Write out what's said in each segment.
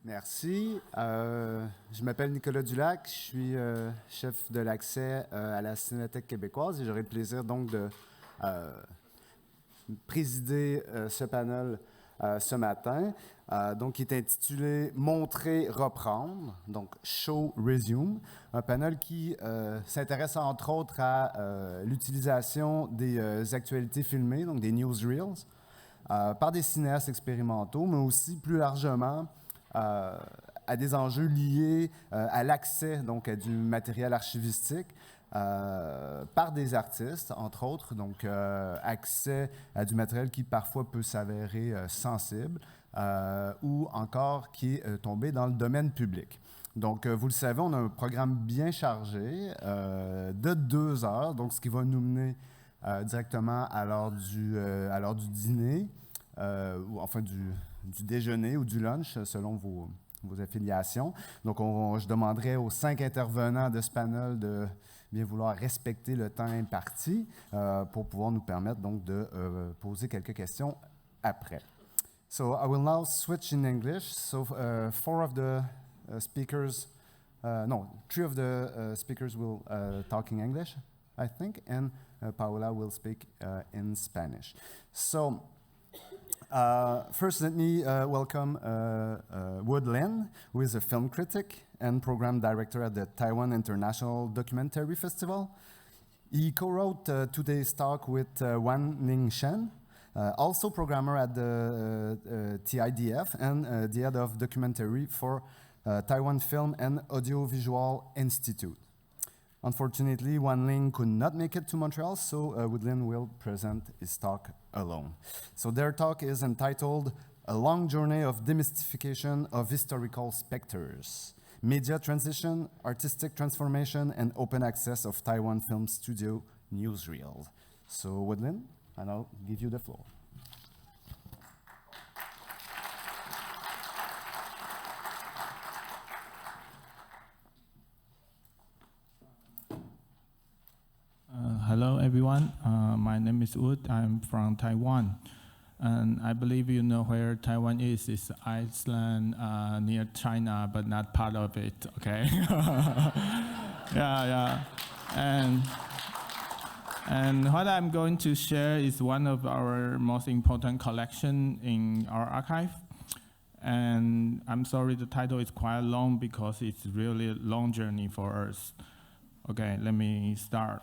Merci. Je m'appelle Nicolas Dulac, je suis chef de l'accès à la Cinémathèque québécoise et j'aurai le plaisir donc de présider ce panel ce matin, donc qui est intitulé « Montrer, reprendre », donc « Show, resume », un panel qui s'intéresse entre autres à l'utilisation des actualités filmées, donc des Newsreels, par des cinéastes expérimentaux, mais aussi plus largement à des enjeux liés à l'accès donc à du matériel archivistique par des artistes, entre autres, donc accès à du matériel qui parfois peut s'avérer sensible ou encore qui est tombé dans le domaine public. Donc, vous le savez, on a un programme bien chargé de 2 heures, donc ce qui va nous mener directement à l'heure du dîner, ou enfin du déjeuner ou du lunch, selon vos affiliations. Donc, je demanderai aux 5 intervenants de ce panel de bien vouloir respecter le temps imparti pour pouvoir nous permettre donc de poser quelques questions après. So, I will now switch in English. So, 4 of the speakers, 3 of the speakers will talk in English, I think, and Paola will speak in Spanish. So, first, let me welcome Wood Lin, who is a film critic and program director at the Taiwan International Documentary Festival. He co-wrote today's talk with Wan Ning Shen, also programmer at the TIDF and the head of documentary for Taiwan Film and Audiovisual Institute. Unfortunately, Wan Ling could not make it to Montreal, so Woodlin will present his talk alone. So their talk is entitled A Long Journey of Demystification of Historical Spectres, Media Transition, Artistic Transformation, and Open Access of Taiwan Film Studio Newsreels. So Woodlin, and I'll give you the floor. Hello, everyone. My name is Wood. I'm from Taiwan. And I believe you know where Taiwan is. It's Iceland near China, but not part of it, okay? Yeah. And what I'm going to share is one of our most important collection in our archive. And I'm sorry the title is quite long because it's really a long journey for us. Okay, let me start.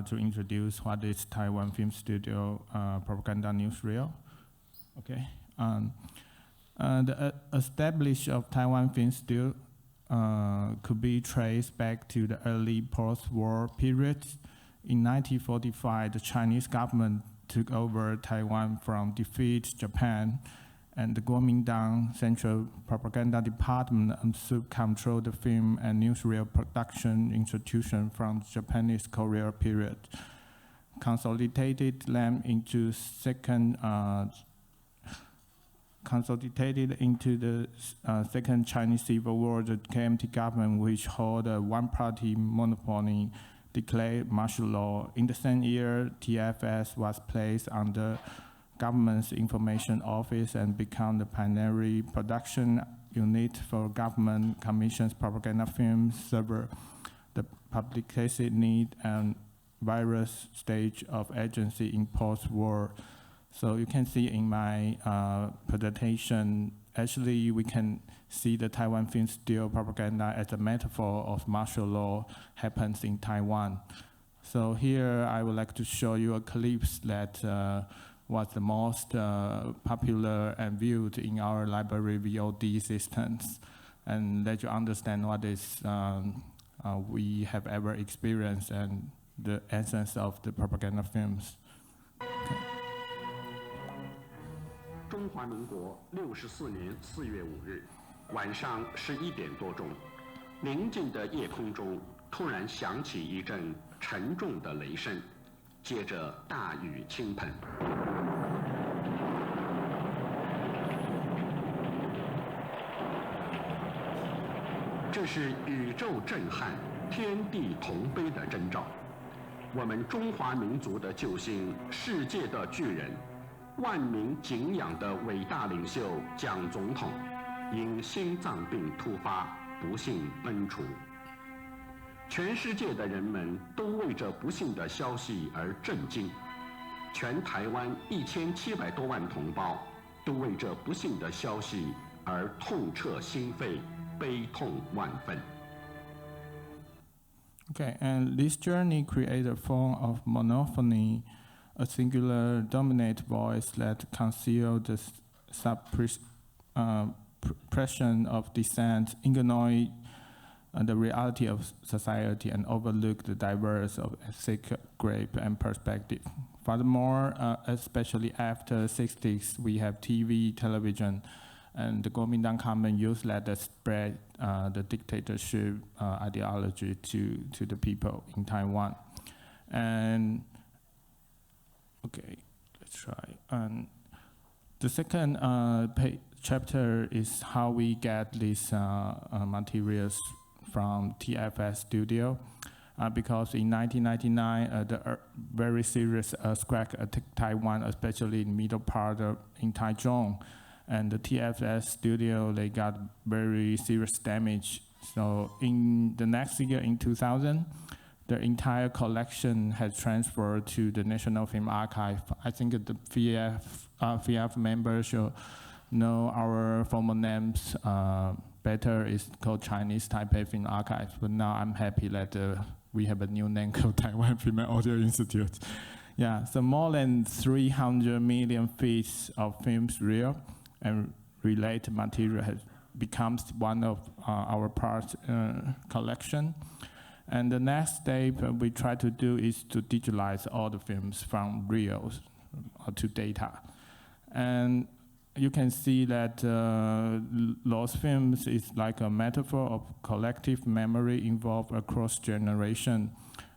To introduce what is Taiwan Film Studio Propaganda Newsreel. Okay. The establishment of Taiwan Film Studio could be traced back to the early post-war period. In 1945, the Chinese government took over Taiwan from defeat Japan, and the Kuomintang Central Propaganda Department assumed control the film and newsreel production institution from the Japanese Korea period, consolidated into the Second Chinese Civil War. The KMT government, which held a one-party monopoly, declared martial law. In the same year, TFS was placed under Government's Information Office and become the primary production unit for government commissions propaganda films, serve the publicity need and various stage of agency in post-war. So you can see in my presentation, actually we can see the Taiwan film studio propaganda as a metaphor of martial law happens in Taiwan. So here I would like to show you a clip that was the most popular and viewed in our library VOD systems, and let you understand what is we have ever experienced and the essence of the propaganda films. Okay. 中华民国64年4月5日晚上11点多钟，宁静的夜空中突然响起一阵沉重的雷声，接着大雨倾盆。这是宇宙震撼、天地同悲的征兆。我们中华民族的救星、世界的巨人、万民敬仰的伟大领袖蒋总统，因心脏病突发不幸奔除。全世界的人们都为这不幸的消息而震惊，全台湾1700多万同胞都为这不幸的消息而痛彻心扉，悲痛万分。Okay, and this journey creates a form of monophony, a singular dominant voice that conceals the suppression of dissent, ignore the reality of society, and overlook the diverse of ethic, grape, and perspective. Furthermore, especially after 60s, we have TV, television, and the Kuomintang government use that to spread the dictatorship ideology to the people in Taiwan. And okay, let's try. And the second chapter is how we get these materials from TFS studio. Because in 1999, the very serious earthquake attacked Taiwan, especially in middle part in Taichung. And the TFS studio, they got very serious damage. So in the next year, in 2000, the entire collection has transferred to the National Film Archive. I think the FIAF members should know our former names better. It's called Chinese Taipei Film Archive. But now I'm happy that we have a new name called Taiwan Film and Audio Institute. Yeah, so more than 300 million feet of films reel and related material has becomes one of our part collection. And the next step we try to do is to digitalize all the films from reels to data. And you can see that those films is like a metaphor of collective memory involved across generation,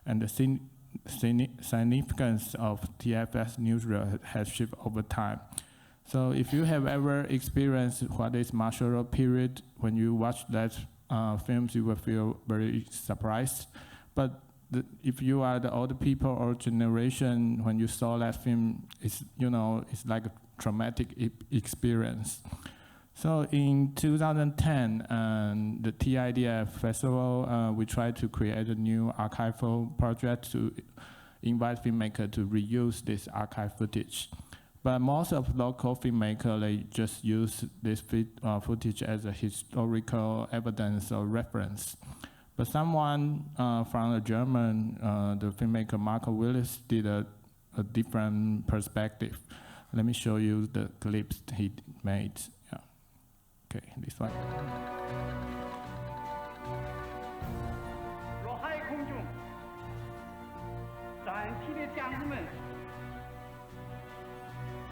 and the significance of TFS newsreel has shifted over time. So if you have ever experienced what is martial law period, when you watch that films, you will feel very surprised. But if you are the older people or generation, when you saw that film, it's like a traumatic experience. So in 2010, the TIDF festival, we tried to create a new archival project to invite filmmakers to reuse this archive footage. But most of local filmmakers, they just use this footage as a historical evidence or reference. But someone from the German, the filmmaker Marco Willis, did a different perspective. Let me show you the clips he made. Yeah. Okay, this one. 若海空中站起的将士们，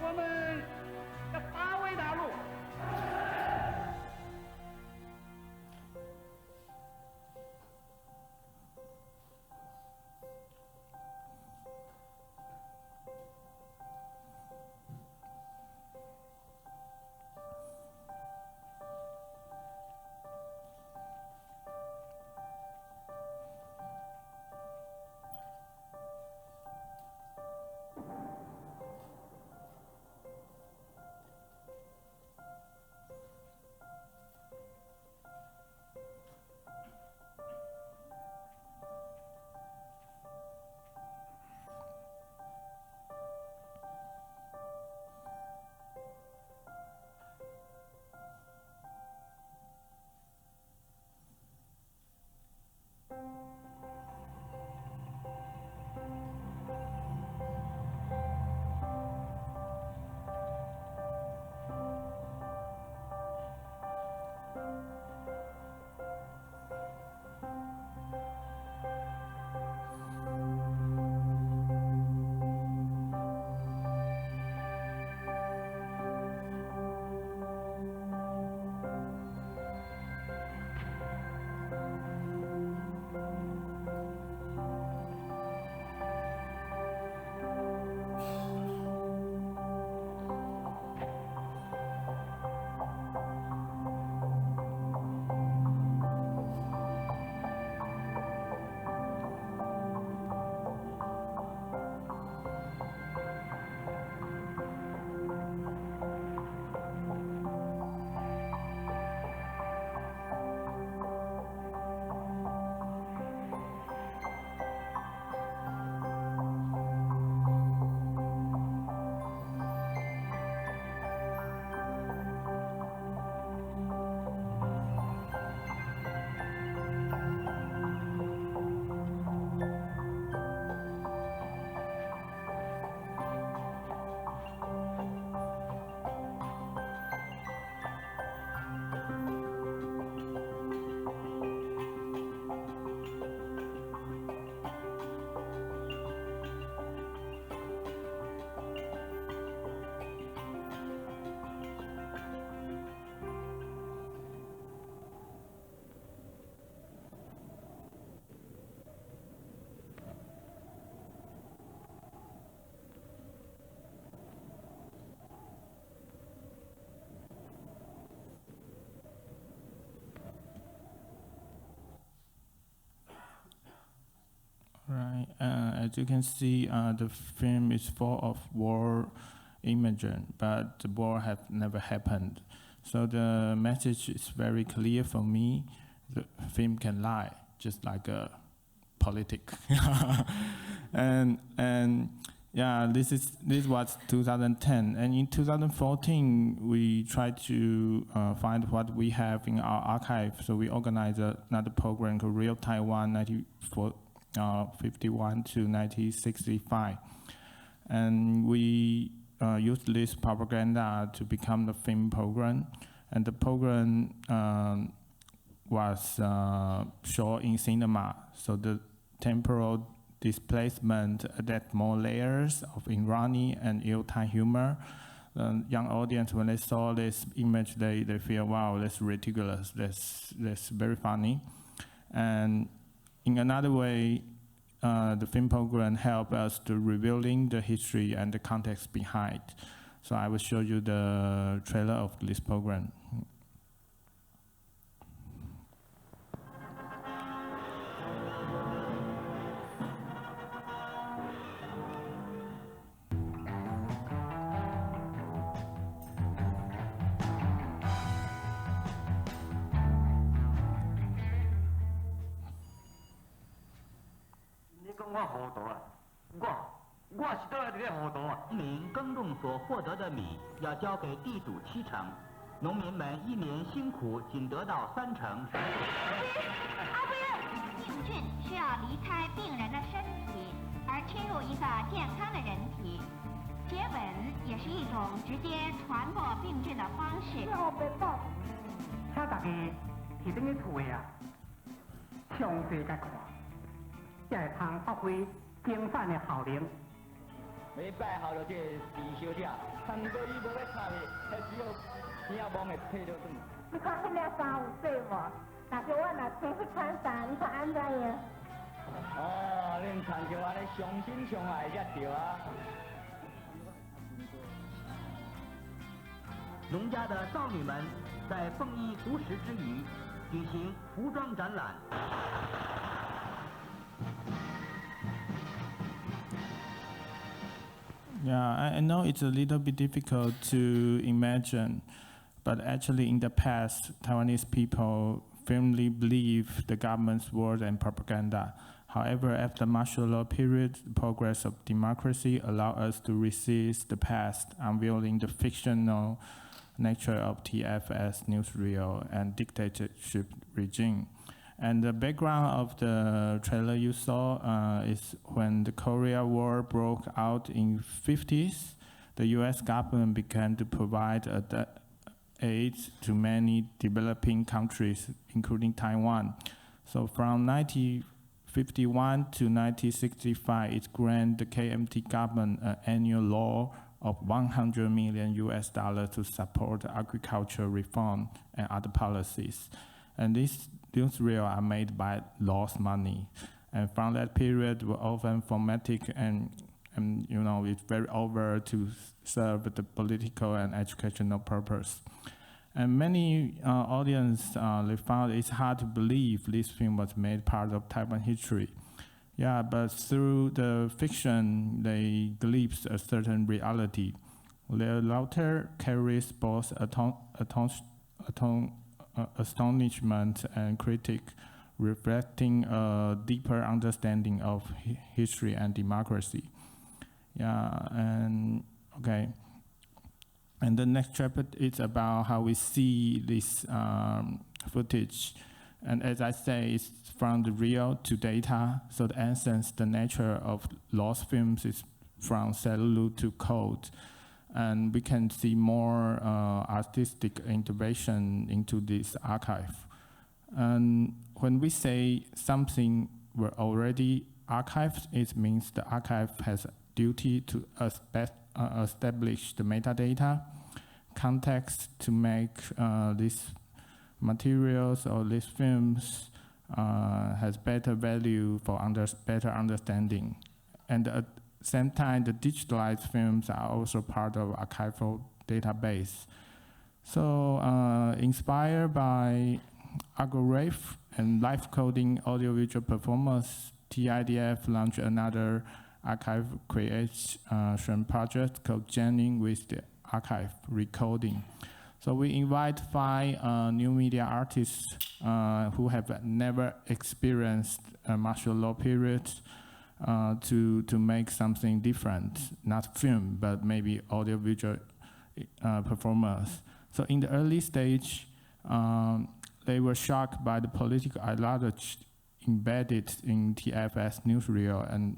我们要保卫大陆。as you can see, the film is full of war imagery, but the war has never happened. So the message is very clear for me. The film can lie, just like a politic. and yeah, this was 2010, and in 2014 we tried to find what we have in our archive. So we organized another program called Real Taiwan 1951 to 1965, and we used this propaganda to become the film program, and the program was shown in cinema. So the temporal displacement added more layers of irony and ill-timed humor. The young audience, when they saw this image, they feel, wow, that's ridiculous, that's very funny. And in another way, the film program helped us to revealing the history and the context behind. So I will show you the trailer of this program.民耕种所获得的米要交给地主7成，农民们1年辛苦仅得到3成。病菌需要离开病人的身体，而侵入一个健康的人体。接吻也是一种直接传播病菌的方式。请大家提等于厝的啊，详细甲看，才会通发挥精湛的效能。要拜好了这李小姐，看过伊无要插的，还只有听下忙的配着转。你看迄个衫有洗无？但是我若穿迄款衫，你看安怎样？哦，恁穿就安尼相亲相爱才对啊。农家的少女们在丰衣足食之余，举行服装展览。Yeah, I know it's a little bit difficult to imagine, but actually in the past, Taiwanese people firmly believe the government's word and propaganda. However, after the martial law period, the progress of democracy allowed us to resist the past, unveiling the fictional nature of TFS, newsreel, and dictatorship regime. And the background of the trailer you saw is when the Korea War broke out in the 50s, the US government began to provide aid to many developing countries, including Taiwan. So from 1951 to 1965, it granted the KMT government an annual law of $100 million to support agricultural reform and other policies. And these newsreels are made by lost money. And from that period, were often formatic and you know, it's very over to serve the political and educational purpose. And many audience, they found it's hard to believe this film was made part of Taiwan history. Yeah, but through the fiction, they glimpse a certain reality. Their laughter carries both astonishment and critique, reflecting a deeper understanding of history and democracy. Yeah, and okay. And the next chapter is about how we see this footage. And as I say, it's from the real to data. So the essence, the nature of lost films is from celluloid to code. And we can see more artistic intervention into this archive. And when we say something were already archived, it means the archive has a duty to establish the metadata, context to make these materials or these films has better value for better understanding. And at the same time, the digitalized films are also part of archival database. So inspired by algorithm and live coding audiovisual performance, TIDF launched another archive creation project called Journeying with the Archive Recording. So we invite 5 new media artists who have never experienced a martial law period to make something different, not film, but maybe audiovisual performers. So in the early stage, they were shocked by the political ideology embedded in TFS newsreel and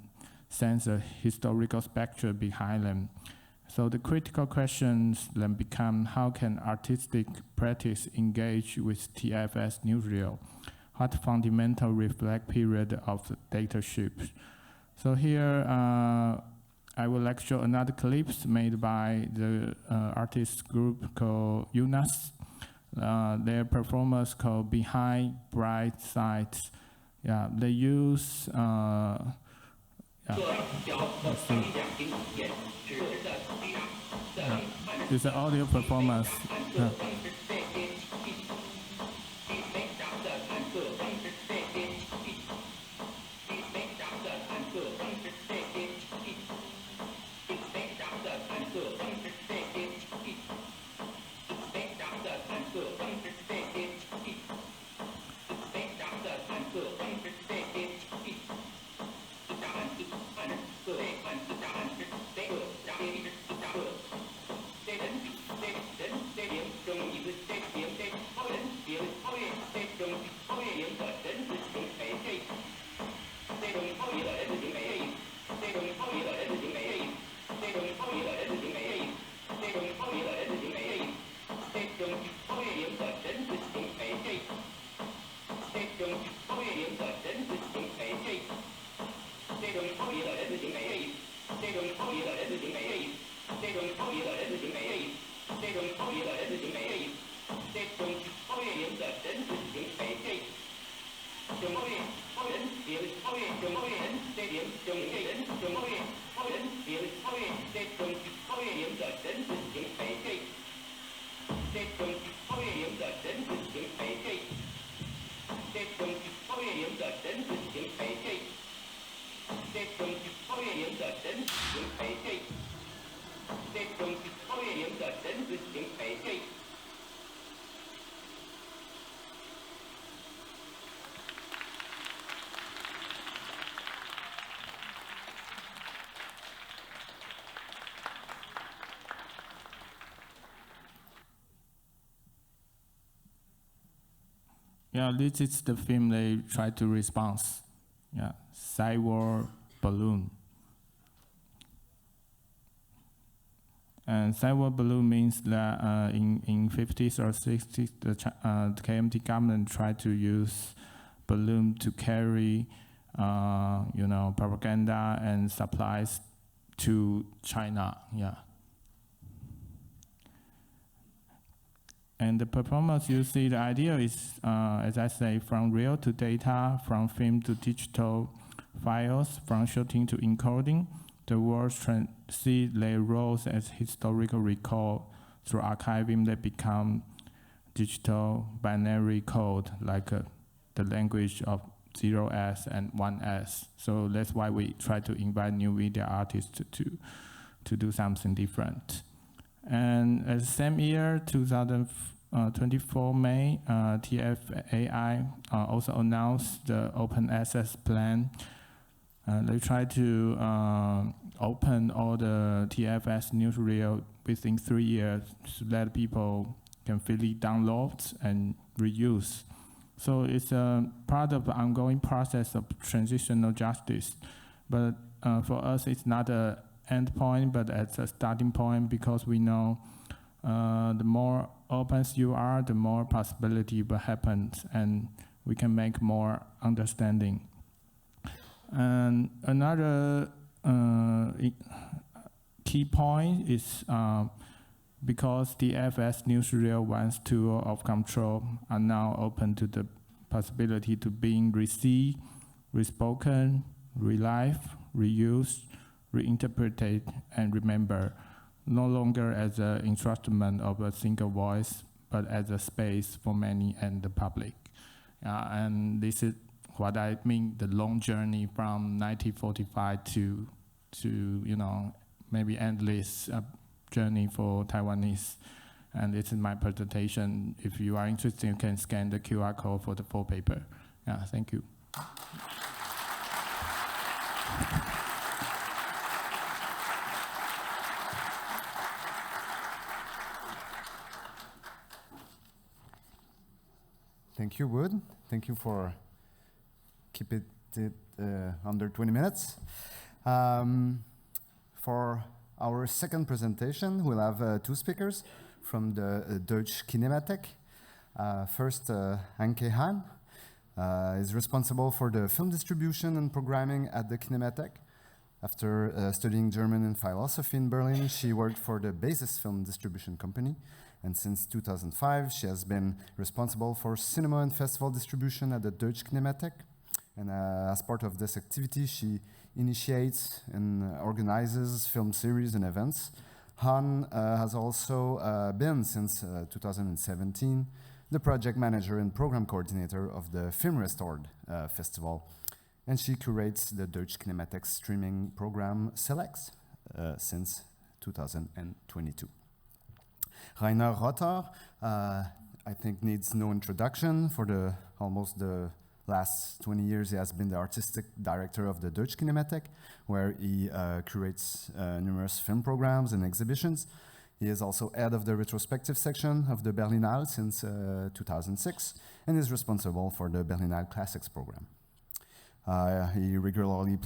sense a historical spectre behind them. So the critical questions then become, how can artistic practice engage with TFS newsreel? What fundamental reflect period of the data shift? So here I will lecture another clips made by the artist group called UNAS. Their performance called Behind Bright Sides. Yeah, they use it's an audio performance. Yeah, this is the film they try to respond. Yeah, Cyber Balloon. And cyber balloon means that in 50s or 60s, the KMT government tried to use balloon to carry, propaganda and supplies to China. Yeah. And the performance, you see, the idea is, as I say, from real to data, from film to digital files, from shooting to encoding. The words see their roles as historical recall. Through archiving, they become digital binary code, like the language of 0S and 1S. So that's why we try to invite new media artists to do something different. And at the same year, 2024 May, TFAI also announced the open access plan. They try to open all the TFS newsreel within 3 years so that people can freely download and reuse. So it's a part of the ongoing process of transitional justice. But for us, it's not an end point, but it's a starting point, because we know the more open you are, the more possibility will happen, and we can make more understanding. And another key point is because the FS newsreel one's tool of control are now open to the possibility to being received, respoken, relived, reused, reinterpreted, and remembered, no longer as an instrument of a single voice, but as a space for many and the public. And this is what I mean, the long journey from 1945 to maybe endless journey for Taiwanese. And this is my presentation. If you are interested, you can scan the QR code for the full paper. Yeah, thank you. Thank you, Wood. Thank you for keeping it under 20 minutes. For our second presentation, we'll have two speakers from the Deutsche Kinemathek. First, Anke Hanh is responsible for the film distribution and programming at the Kinemathek. After studying German and philosophy in Berlin, she worked for the Basis Film Distribution Company. And since 2005, she has been responsible for cinema and festival distribution at the Deutsche Kinemathek. And as part of this activity, she initiates and organizes film series and events. Hanh has also been, since 2017, the project manager and program coordinator of the Film Restored Festival. And she curates the Deutsche Kinemathek streaming program Selects since 2022. Rainer Rotter, I think, needs no introduction. For almost the last 20 years, he has been the artistic director of the Deutsche Kinemathek, where he curates numerous film programs and exhibitions. He is also head of the retrospective section of the Berlinale since 2006, and is responsible for the Berlinale Classics program. He regularly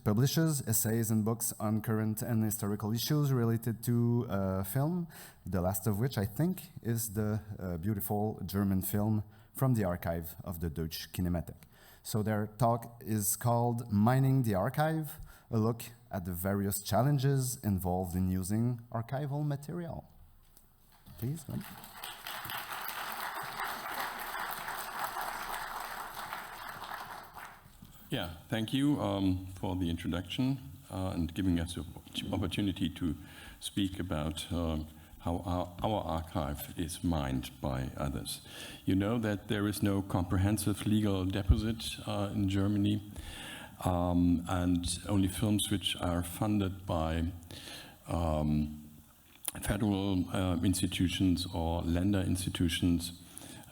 publishes essays and books on current and historical issues related to film, the last of which, I think, is the beautiful German film from the archive of the Deutsche Kinemathek. So their talk is called Mining the Archive, a look at the various challenges involved in using archival material. Please, go. Yeah, thank you for the introduction and giving us the opportunity to speak about how our archive is mined by others. You know that there is no comprehensive legal deposit in Germany, and only films which are funded by federal institutions or Länder institutions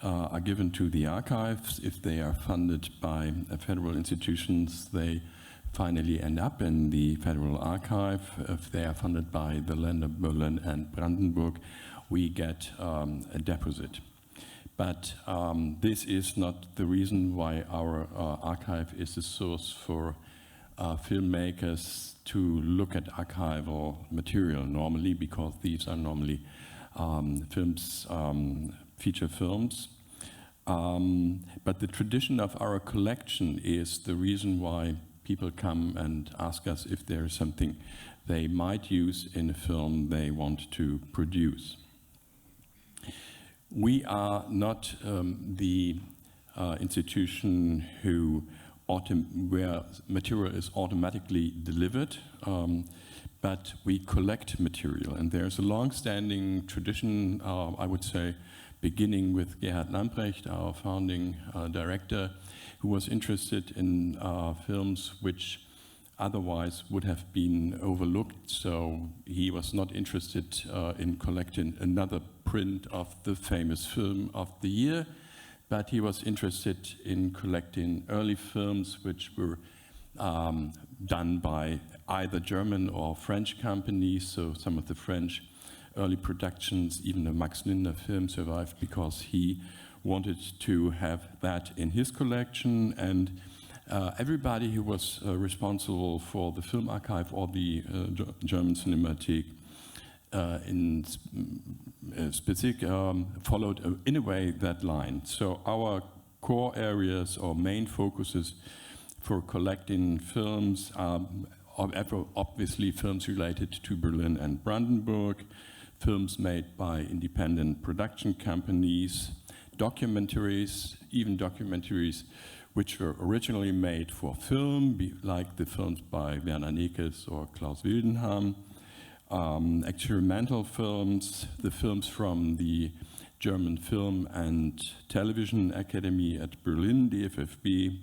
are given to the archives. If they are funded by federal institutions, they finally end up in the Federal Archive. If they are funded by the Länder Berlin and Brandenburg, we get a deposit. But this is not the reason why our archive is a source for filmmakers to look at archival material normally, because these are normally films, feature films. But the tradition of our collection is the reason why people come and ask us if there is something they might use in a film they want to produce. We are not the institution where material is automatically delivered, but we collect material. And there's a long-standing tradition, I would say, beginning with Gerhard Lamprecht, our founding director, who was interested in films which otherwise would have been overlooked. So he was not interested in collecting another print of the famous film of the year, but he was interested in collecting early films which were done by either German or French companies. So some of the French early productions, even the Max Linder film, survived because he wanted to have that in his collection. And everybody who was responsible for the film archive or the German Cinémathèque in specific followed in a way that line. So our core areas or main focuses for collecting films are obviously films related to Berlin and Brandenburg, films made by independent production companies, documentaries, even documentaries which were originally made for film, like the films by Werner Nekes or Klaus Wildenham, experimental films, the films from the German Film and Television Academy at Berlin, the FFB,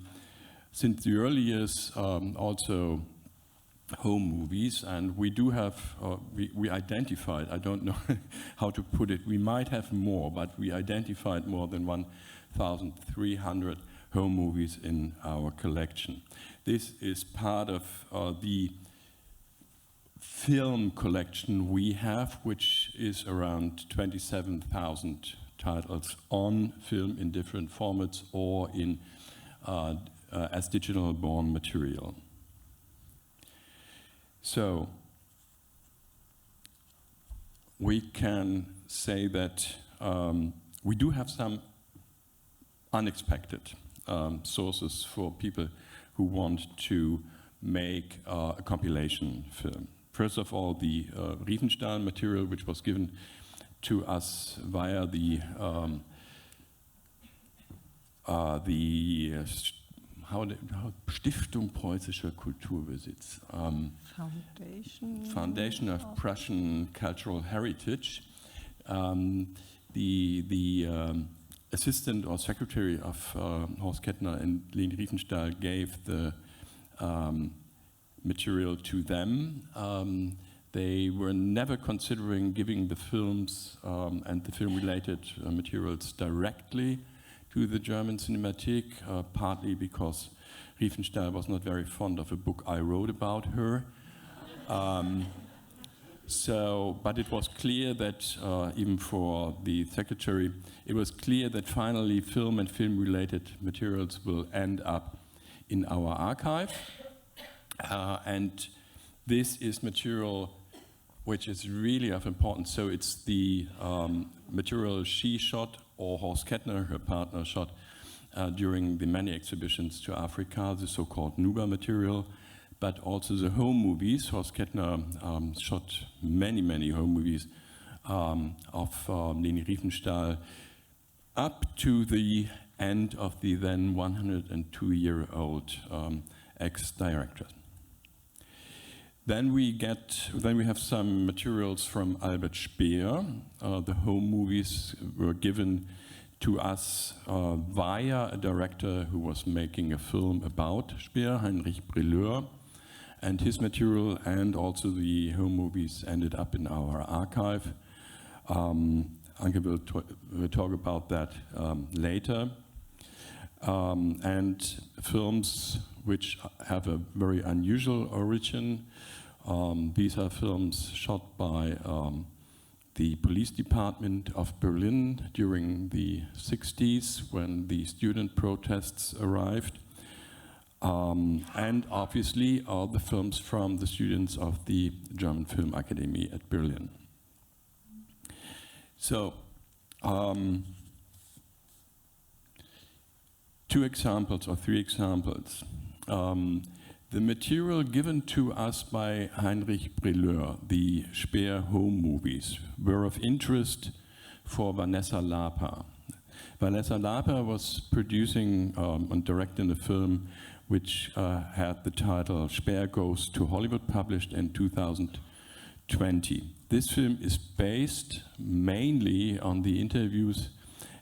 since the early years also home movies, and we do have, we identified, I don't know how to put it, we might have more, but we identified more than 1,300 home movies in our collection. This is part of the film collection we have, which is around 27,000 titles on film in different formats or in as digital born material. So we can say that we do have some unexpected sources for people who want to make a compilation film. First of all, the Riefenstahl material, which was given to us via the Stiftung Preußischer Kulturbesitz, Foundation of Prussian Cultural Heritage. The assistant or secretary of Horst Kettner and Leni Riefenstahl gave the material to them. They were never considering giving the films and the film-related materials directly to the German Cinémathèque, partly because Riefenstahl was not very fond of a book I wrote about her. But it was clear that, even for the secretary, it was clear that finally film and film-related materials will end up in our archive. And this is material which is really of importance. So it's the material she shot, or Horst Kettner, her partner, shot during the many exhibitions to Africa, the so-called Nuba material, but also the home movies. Horst Kettner shot many home movies of Leni Riefenstahl up to the end of the then 102-year-old ex-director. Then we have some materials from Albert Speer. The home movies were given to us via a director who was making a film about Speer, Heinrich Brilleur, and his material and also the home movies ended up in our archive. Anke will talk about that later. And films which have a very unusual origin. These are films shot by the police department of Berlin during the 60s when the student protests arrived. And obviously all the films from the students of the German Film Academy at Berlin. So, two examples or three examples. The material given to us by Heinrich Brilleur, the Speer home movies, were of interest for Vanessa Lapa. Vanessa Lapa was producing and directing a film which had the title Speer Goes to Hollywood, published in 2020. This film is based mainly on the interviews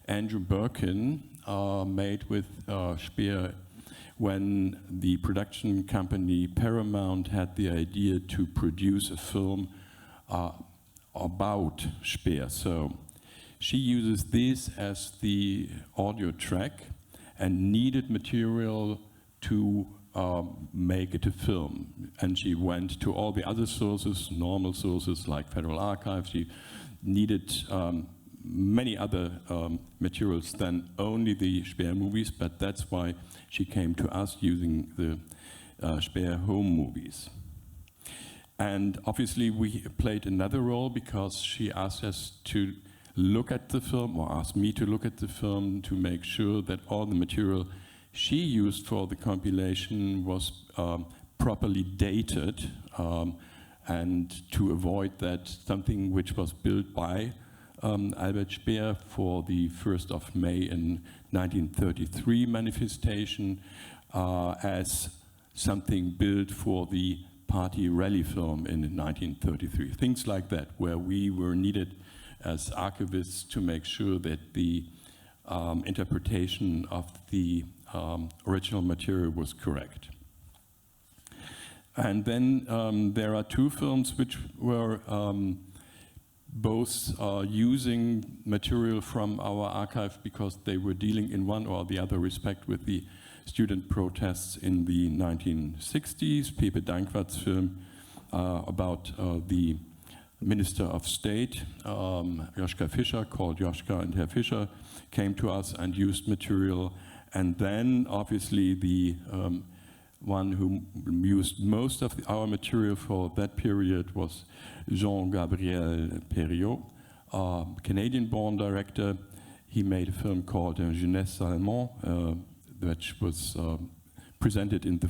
Andrew Birkin made with Speer when the production company Paramount had the idea to produce a film about Speer. So she uses this as the audio track and needed material to make it a film. And she went to all the other sources, normal sources like Federal Archives. She needed many other materials than only the Speer movies, but that's why she came to us using the Speer home movies. And obviously we played another role because she asked us to look at the film, or asked me to look at the film to make sure that all the material she used for the compilation was properly dated, and to avoid that something which was built by Albert Speer for the 1st of May in 1933 manifestation as something built for the party rally film in 1933. Things like that, where we were needed as archivists to make sure that the interpretation of the original material was correct. And then there are two films which were both using material from our archive because they were dealing in one or the other respect with the student protests in the 1960s. Pepe Danquart's film about the Minister of State, Joschka Fischer, called Joschka and Herr Fischer, came to us and used material. And then, obviously, the one who used most of our material for that period was Jean-Gabriel Perriot, a Canadian-born director. He made a film called Jeunesse Allemand, which was presented in the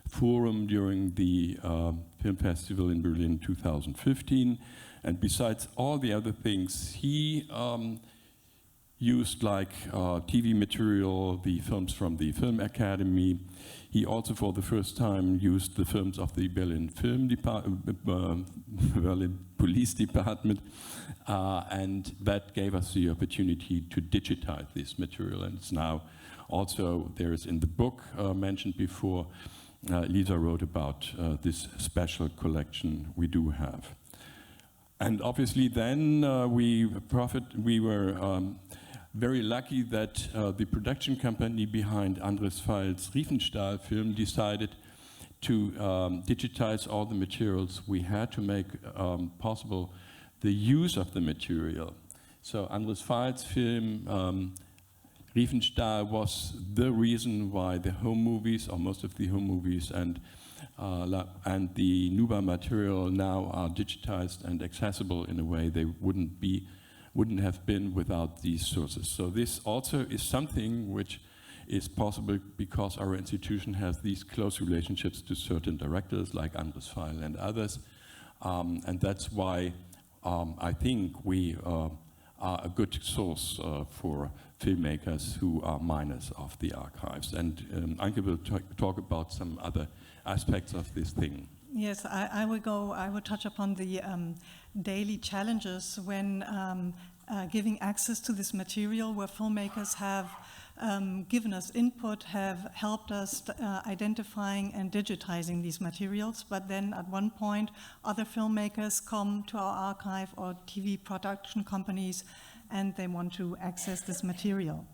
Forum during the film festival in Berlin 2015. And besides all the other things, he used like TV material, the films from the Film Academy. He also, for the first time, used the films of the Berlin Berlin Police Department, and that gave us the opportunity to digitize this material. And it's now also, there is in the book mentioned before, Lisa wrote about this special collection we do have. And obviously then we were very lucky that the production company behind Andres Fall's Riefenstahl film decided to digitize all the materials we had to make possible the use of the material. So Andres Fall's film Riefenstahl was the reason why the home movies, or most of the home movies, and the Nuba material now are digitized and accessible in a way they wouldn't have been without these sources. So this also is something which is possible because our institution has these close relationships to certain directors like Andres Fall and others, and that's why I think we are a good source for filmmakers who are miners of the archives. And Anke will talk about some other aspects of this thing. Yes, I will touch upon the daily challenges when giving access to this material, where filmmakers have given us input, have helped us identifying and digitizing these materials, but then at one point other filmmakers come to our archive or TV production companies and they want to access this material.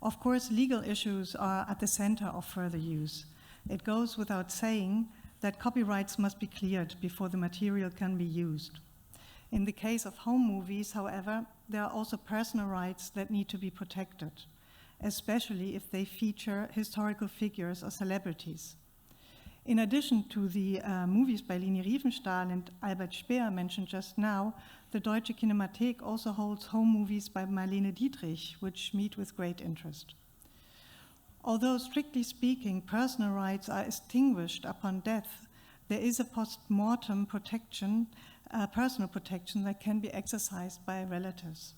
Of course, legal issues are at the center of further use. It goes without saying that copyrights must be cleared before the material can be used. In the case of home movies, however, there are also personal rights that need to be protected, especially if they feature historical figures or celebrities. In addition to the movies by Leni Riefenstahl and Albert Speer mentioned just now, the Deutsche Kinemathek also holds home movies by Marlene Dietrich, which meet with great interest. Although strictly speaking, personal rights are extinguished upon death, there is a post-mortem protection, personal protection that can be exercised by relatives.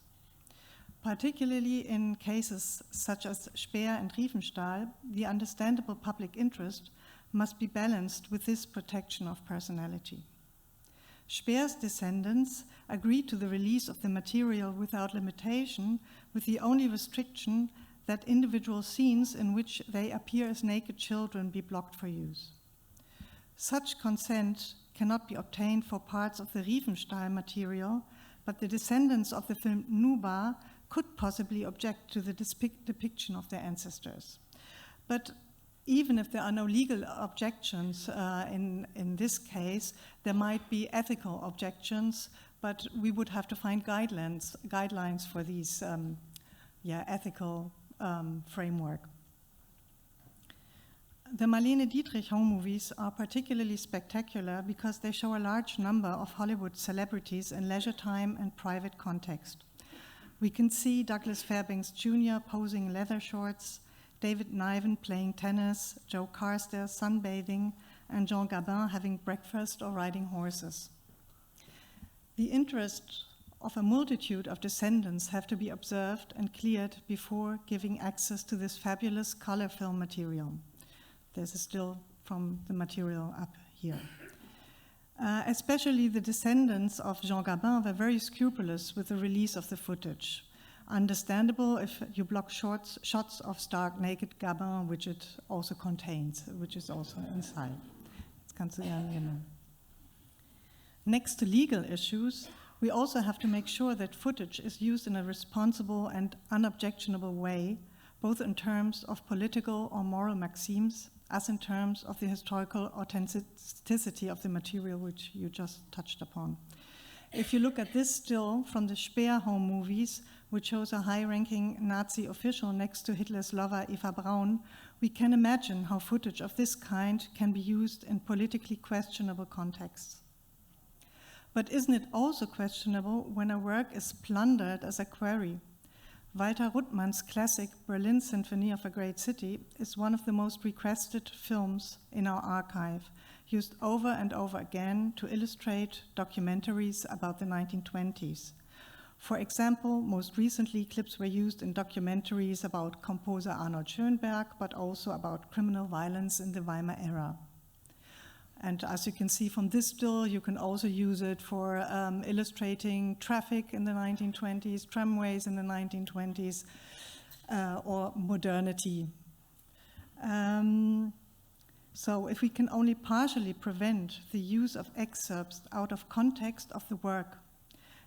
Particularly in cases such as Speer and Riefenstahl, the understandable public interest must be balanced with this protection of personality. Speer's descendants agreed to the release of the material without limitation, with the only restriction that individual scenes in which they appear as naked children be blocked for use. Such consent cannot be obtained for parts of the Riefenstahl material, but the descendants of the film Nuba could possibly object to the depiction of their ancestors. But even if there are no legal objections in this case, there might be ethical objections, but we would have to find guidelines for these ethical framework. The Marlene Dietrich home movies are particularly spectacular because they show a large number of Hollywood celebrities in leisure time and private context. We can see Douglas Fairbanks Jr. posing leather shorts, David Niven playing tennis, Joe Carster sunbathing, and Jean Gabin having breakfast or riding horses. The interest of a multitude of descendants have to be observed and cleared before giving access to this fabulous color film material. This is still from the material up here. Especially the descendants of Jean Gabin were very scrupulous with the release of the footage. understandable if you block shots of stark naked Gabon, which it also contains, which is also inside. Das kannst du ja, Next to legal issues, we also have to make sure that footage is used in a responsible and unobjectionable way, both in terms of political or moral maxims, as in terms of the historical authenticity of the material which you just touched upon. If you look at this still from the Speer home movies, which shows a high-ranking Nazi official next to Hitler's lover Eva Braun, we can imagine how footage of this kind can be used in politically questionable contexts. But isn't it also questionable when a work is plundered as a quarry? Walter Ruttmann's classic Berlin Symphony of a Great City is one of the most requested films in our archive, used over and over again to illustrate documentaries about the 1920s. For example, most recently, clips were used in documentaries about composer Arnold Schönberg, but also about criminal violence in the Weimar era. And as you can see from this still, you can also use it for illustrating traffic in the 1920s, tramways in the 1920s, or modernity. So if we can only partially prevent the use of excerpts out of context of the work,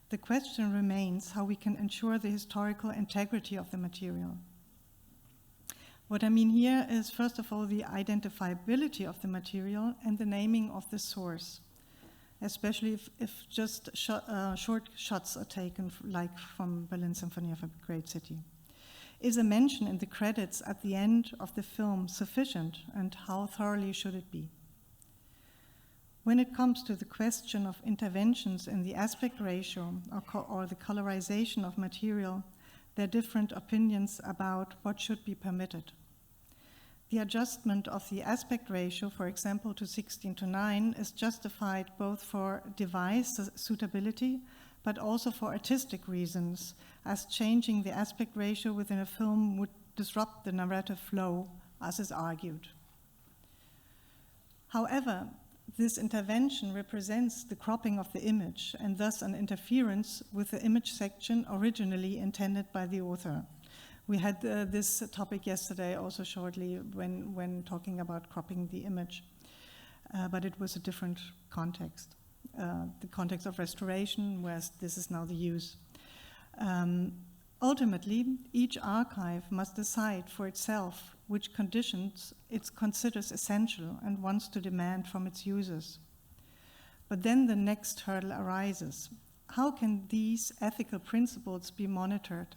the question remains how we can ensure the historical integrity of the material. What I mean here is, first of all, the identifiability of the material and the naming of the source, especially if just short shots are taken, like from Berlin Symphony of a Great City. Is a mention in the credits at the end of the film sufficient, and how thoroughly should it be? When it comes to the question of interventions in the aspect ratio or the colorization of material, there are different opinions about what should be permitted. The adjustment of the aspect ratio, for example, to 16:9, is justified both for device suitability, but also for artistic reasons, as changing the aspect ratio within a film would disrupt the narrative flow, as is argued. However, this intervention represents the cropping of the image and thus an interference with the image section originally intended by the author. We had this topic yesterday also shortly when talking about cropping the image, but it was a different context, the context of restoration, whereas this is now the use. Ultimately, each archive must decide for itself which conditions it considers essential and wants to demand from its users. But then the next hurdle arises. How can these ethical principles be monitored?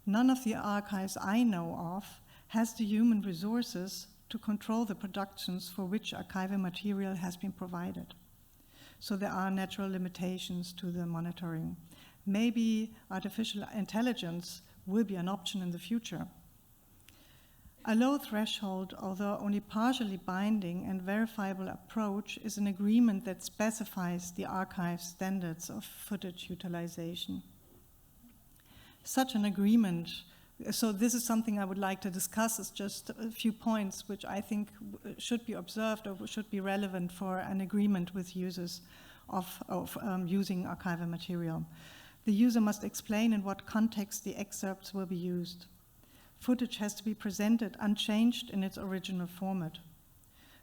None of the archives I know of has the human resources to control the productions for which archival material has been provided. So there are natural limitations to the monitoring. Maybe artificial intelligence will be an option in the future. A low threshold, although only partially binding and verifiable approach, is an agreement that specifies the archive standards of footage utilization. Such an agreement, so this is something I would like to discuss, is just a few points which I think should be observed or should be relevant for an agreement with users of using archival material. The user must explain in what context the excerpts will be used. Footage has to be presented unchanged in its original format.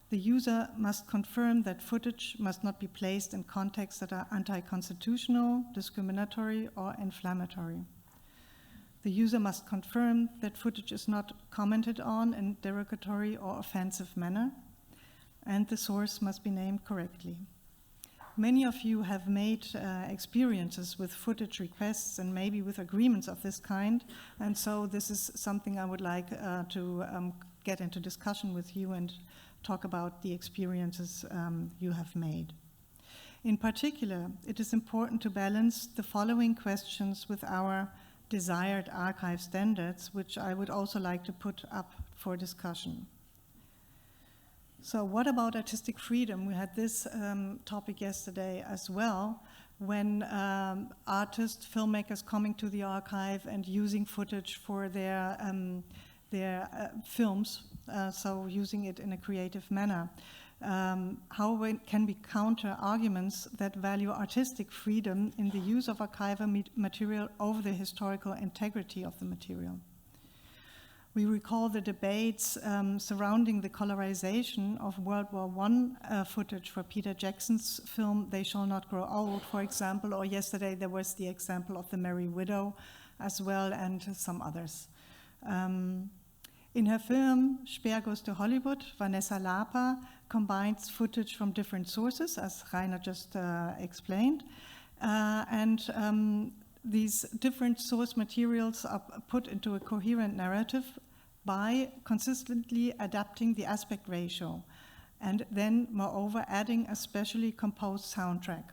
The user must confirm that footage must not be placed in contexts that are anti-constitutional, discriminatory, or inflammatory. The user must confirm that footage is not commented on in derogatory or offensive manner, and the source must be named correctly. Many of you have made experiences with footage requests and maybe with agreements of this kind, and so this is something I would like to get into discussion with you and talk about the experiences you have made. In particular, it is important to balance the following questions with our desired archive standards, which I would also like to put up for discussion. So what about artistic freedom? We had this topic yesterday as well, when artists, filmmakers coming to the archive and using footage for their films, so using it in a creative manner. how can we counter arguments that value artistic freedom in the use of archival material over the historical integrity of the material? We recall the debates surrounding the colorization of World War I footage for Peter Jackson's film They Shall Not Grow Old, for example, or yesterday there was the example of The Merry Widow as well, and some others. In her film Speer Goes to Hollywood, Vanessa Lapa combines footage from different sources, as Rainer just explained, and these different source materials are put into a coherent narrative by consistently adapting the aspect ratio, and then, moreover, adding a specially composed soundtrack.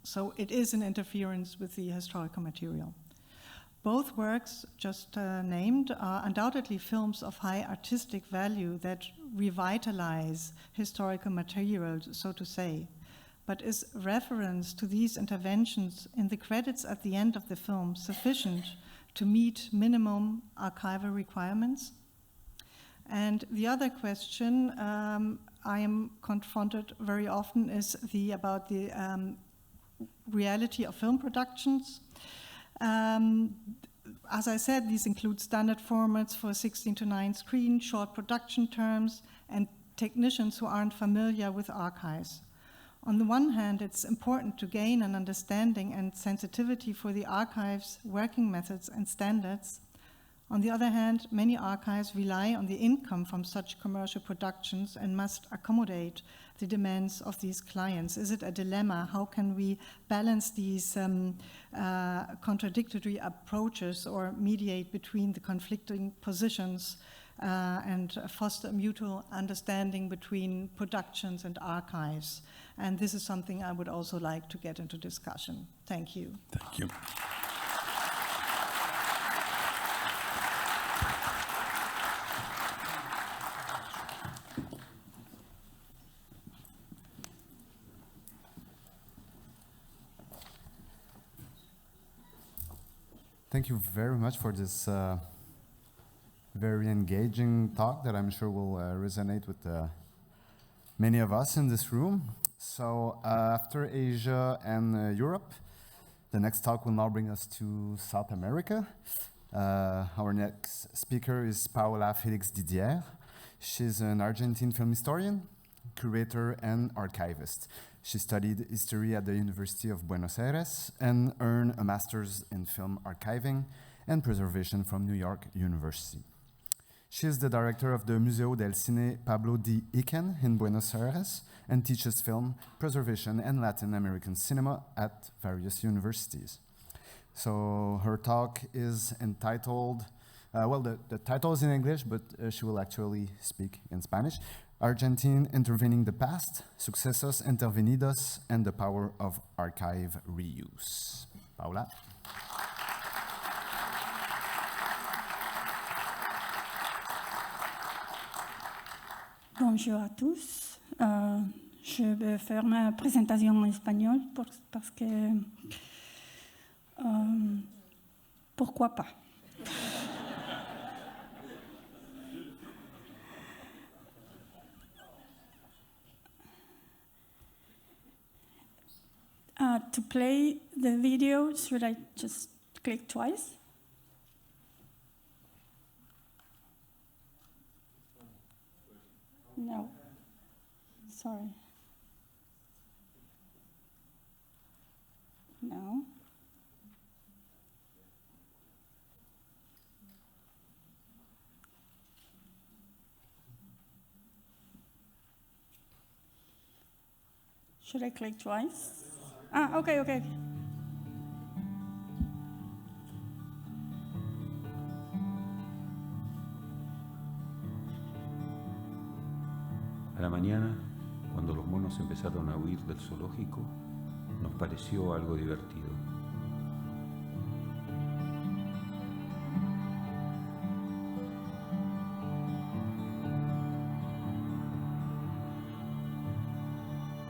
So it is an interference with the historical material. Both works just named are undoubtedly films of high artistic value that revitalize historical material, so to say. But is reference to these interventions in the credits at the end of the film sufficient to meet minimum archival requirements? And the other question I am confronted very often is about the reality of film productions. As I said, these include standard formats for 16:9 screen, short production terms, and technicians who aren't familiar with archives. On the one hand, it's important to gain an understanding and sensitivity for the archive's working methods and standards. On the other hand, many archives rely on the income from such commercial productions and must accommodate the demands of these clients. Is it a dilemma? How can we balance these contradictory approaches or mediate between the conflicting positions and foster mutual understanding between productions and archives? And this is something I would also like to get into discussion. Thank you. Thank you. Thank you very much for this very engaging talk that I'm sure will resonate with many of us in this room. So after Asia and Europe, the next talk will now bring us to South America. Our next speaker is Paola Felix Didier. She's an Argentine film historian, curator, and archivist. She studied history at the University of Buenos Aires and earned a master's in film archiving and preservation from New York University. She is the director of the Museo del Cine Pablo D. Iquen in Buenos Aires and teaches film, preservation, and Latin American cinema at various universities. So her talk is entitled, the title is in English, but she will actually speak in Spanish. Argentine Intervening the Past, Sucesos Intervenidos, and the Power of Archive Reuse. Paola. Bonjour à tous. Je vais faire ma présentation en espagnol parce que pourquoi pas. To play the video, should I just click twice? No. Sorry. No. Should I click twice? Okay. A la mañana, cuando los monos empezaron a huir del zoológico, nos pareció algo divertido.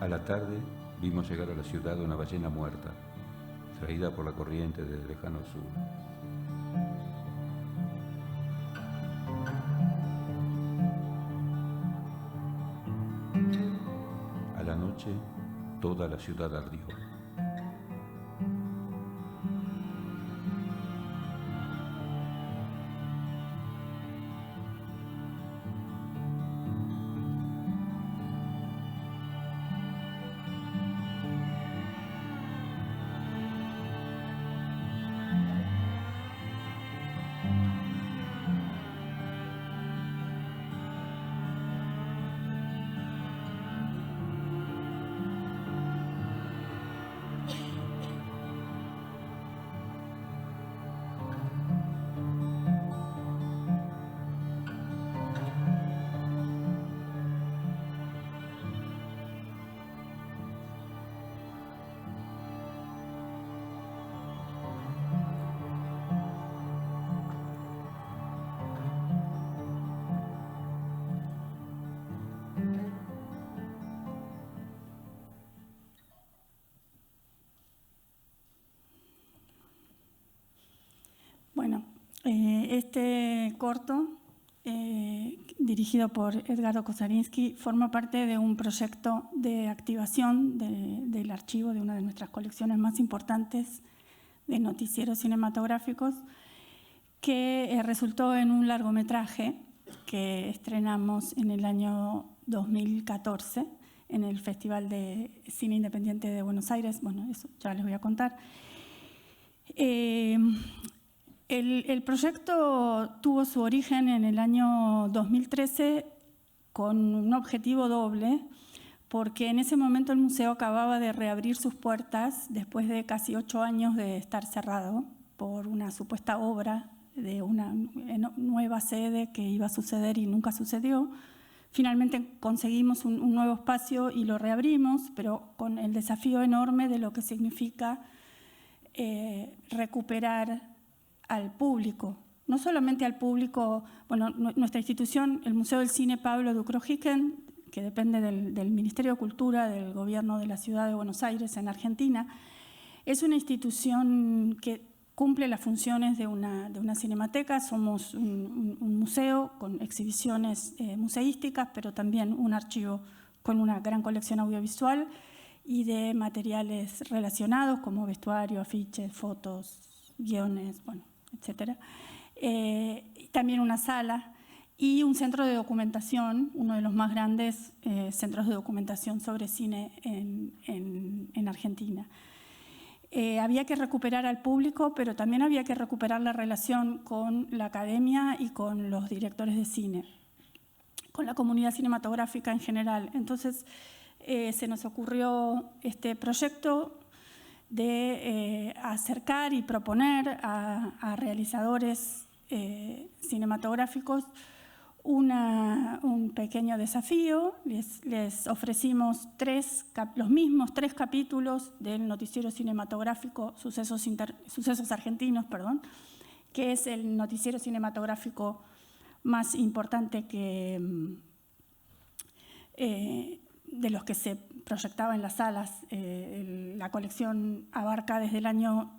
A la tarde, vimos llegar a la ciudad una ballena muerta, traída por la corriente del lejano sur. noche toda la ciudad ardió. Bueno, este corto, dirigido por Edgardo Kosarinsky, forma parte de un proyecto de activación del archivo de una de nuestras colecciones más importantes de noticieros cinematográficos, que resultó en un largometraje que estrenamos en el año 2014 en el Festival de Cine Independiente de Buenos Aires. Bueno, eso ya les voy a contar. El proyecto tuvo su origen en el año 2013 con un objetivo doble, porque en ese momento el museo acababa de reabrir sus puertas después de casi 8 años de estar cerrado por una supuesta obra de una nueva sede que iba a suceder y nunca sucedió. Finalmente conseguimos un nuevo espacio y lo reabrimos, pero con el desafío enorme de lo que significa recuperar al público, no solamente al público. Bueno, nuestra institución, el Museo del Cine Pablo Ducro-Hicken, que depende del Ministerio de Cultura del Gobierno de la Ciudad de Buenos Aires, en Argentina, es una institución que cumple las funciones de una cinemateca. Somos un museo con exhibiciones museísticas, pero también un archivo con una gran colección audiovisual y de materiales relacionados como vestuario, afiches, fotos, guiones, bueno, etcétera. También una sala y un centro de documentación, uno de los más grandes centros de documentación sobre cine en Argentina. Había que recuperar al público, pero también había que recuperar la relación con la academia y con los directores de cine, con la comunidad cinematográfica en general. Entonces se nos ocurrió este proyecto de acercar y proponer a realizadores cinematográficos un pequeño desafío. Les ofrecimos los mismos 3 capítulos del noticiero cinematográfico Sucesos Argentinos, que es el noticiero cinematográfico más importante de los que se proyectaba en las salas. La colección abarca desde el año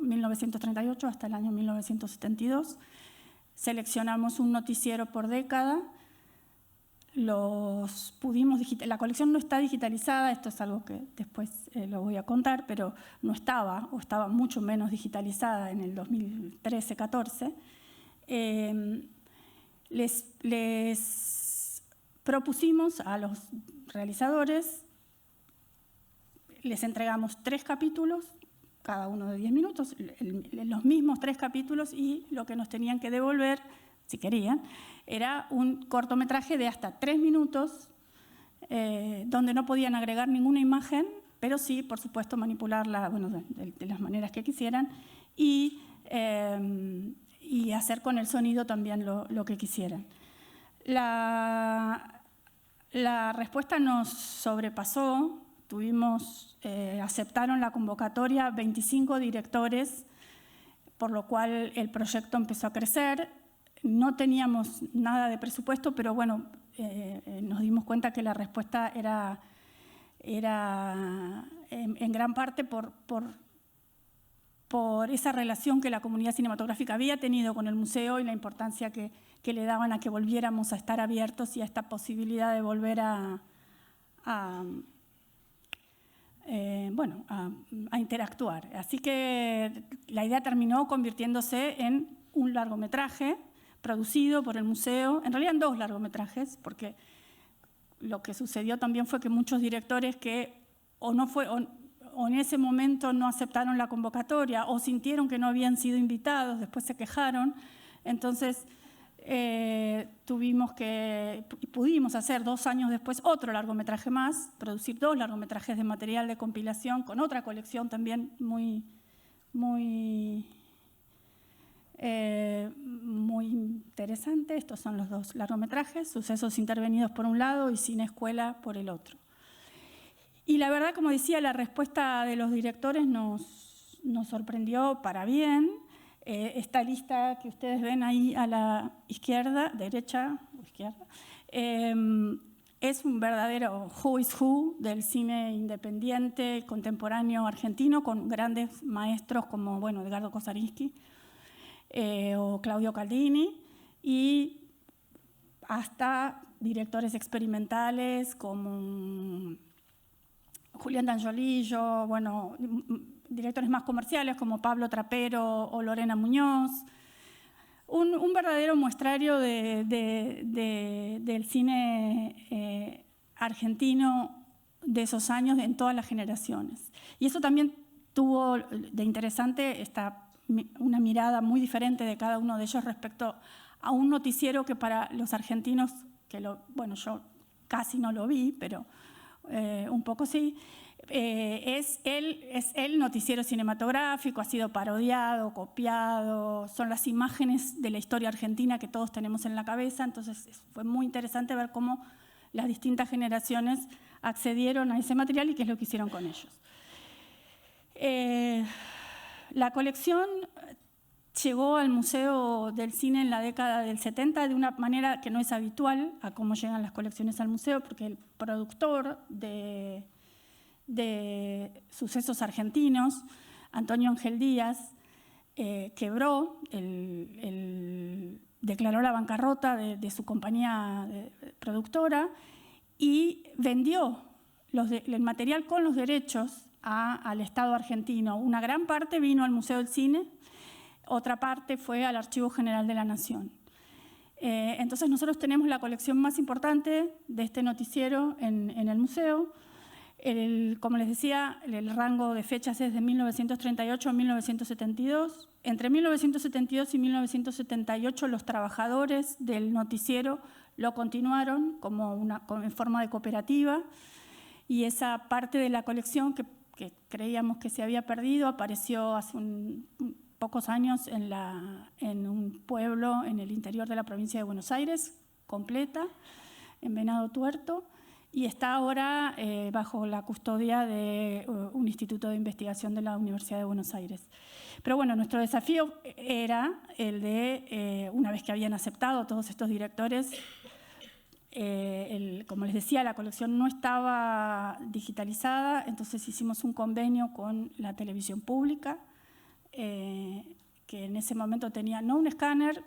1938 hasta el año 1972. Seleccionamos un noticiero por década. La colección no está digitalizada, esto es algo que después lo voy a contar, pero no estaba, o estaba mucho menos digitalizada en el 2013-14. Les propusimos a los realizadores, les entregamos 3 capítulos, cada uno de 10 minutos, los mismos 3 capítulos, y lo que nos tenían que devolver, si querían, era un cortometraje de hasta 3 minutos, donde no podían agregar ninguna imagen, pero sí, por supuesto, manipularla de las maneras que quisieran y hacer con el sonido también lo que quisieran. La respuesta nos sobrepasó. Aceptaron la convocatoria 25 directores, por lo cual el proyecto empezó a crecer. No teníamos nada de presupuesto, pero bueno, nos dimos cuenta que la respuesta era en gran parte por esa relación que la comunidad cinematográfica había tenido con el museo y la importancia que le daban a que volviéramos a estar abiertos y a esta posibilidad de volver a interactuar. Así que la idea terminó convirtiéndose en un largometraje producido por el museo, en realidad en 2 largometrajes, porque lo que sucedió también fue que muchos directores que o en ese momento no aceptaron la convocatoria o sintieron que no habían sido invitados, después se quejaron. Entonces pudimos hacer 2 años después otro largometraje más, producir 2 largometrajes de material de compilación con otra colección también muy interesante. Estos son los 2 largometrajes, Sucesos intervenidos por un lado y Cine Escuela por el otro. Y la verdad, como decía, la respuesta de los directores nos sorprendió para bien. Esta lista que ustedes ven ahí a la izquierda, derecha o izquierda, es un verdadero who is who del cine independiente contemporáneo argentino, con grandes maestros como Edgardo Kosarinsky o Claudio Caldini, y hasta directores experimentales como Julián D'Angiolillo, directores más comerciales como Pablo Trapero o Lorena Muñoz. Un verdadero muestrario del cine argentino de esos años en todas las generaciones. Y eso también tuvo de interesante una mirada muy diferente de cada uno de ellos respecto a un noticiero que para los argentinos, yo casi no lo vi, pero un poco sí, es el noticiero cinematográfico, ha sido parodiado, copiado, son las imágenes de la historia argentina que todos tenemos en la cabeza. Entonces fue muy interesante ver cómo las distintas generaciones accedieron a ese material y qué es lo que hicieron con ellos. La colección llegó al Museo del Cine en la década del 70 de una manera que no es habitual a cómo llegan las colecciones al museo, porque el productor de Sucesos Argentinos, Antonio Ángel Díaz, quebró, declaró la bancarrota de su compañía productora y vendió el material con los derechos al Estado argentino. Una gran parte vino al Museo del Cine, otra parte fue al Archivo General de la Nación. Entonces nosotros tenemos la colección más importante de este noticiero en el museo. Como les decía, el rango de fechas es de 1938 a 1972. Entre 1972 y 1978 los trabajadores del noticiero lo continuaron en forma de cooperativa, y esa parte de la colección que creíamos que se había perdido apareció hace pocos años en un pueblo en el interior de la provincia de Buenos Aires, completa, en Venado Tuerto, y está ahora bajo la custodia de un instituto de investigación de la Universidad de Buenos Aires. Pero bueno, nuestro desafío era el de, una vez que habían aceptado todos estos directores, como les decía, la colección no estaba digitalizada, entonces hicimos un convenio con la televisión pública, que en ese momento tenía no un escáner,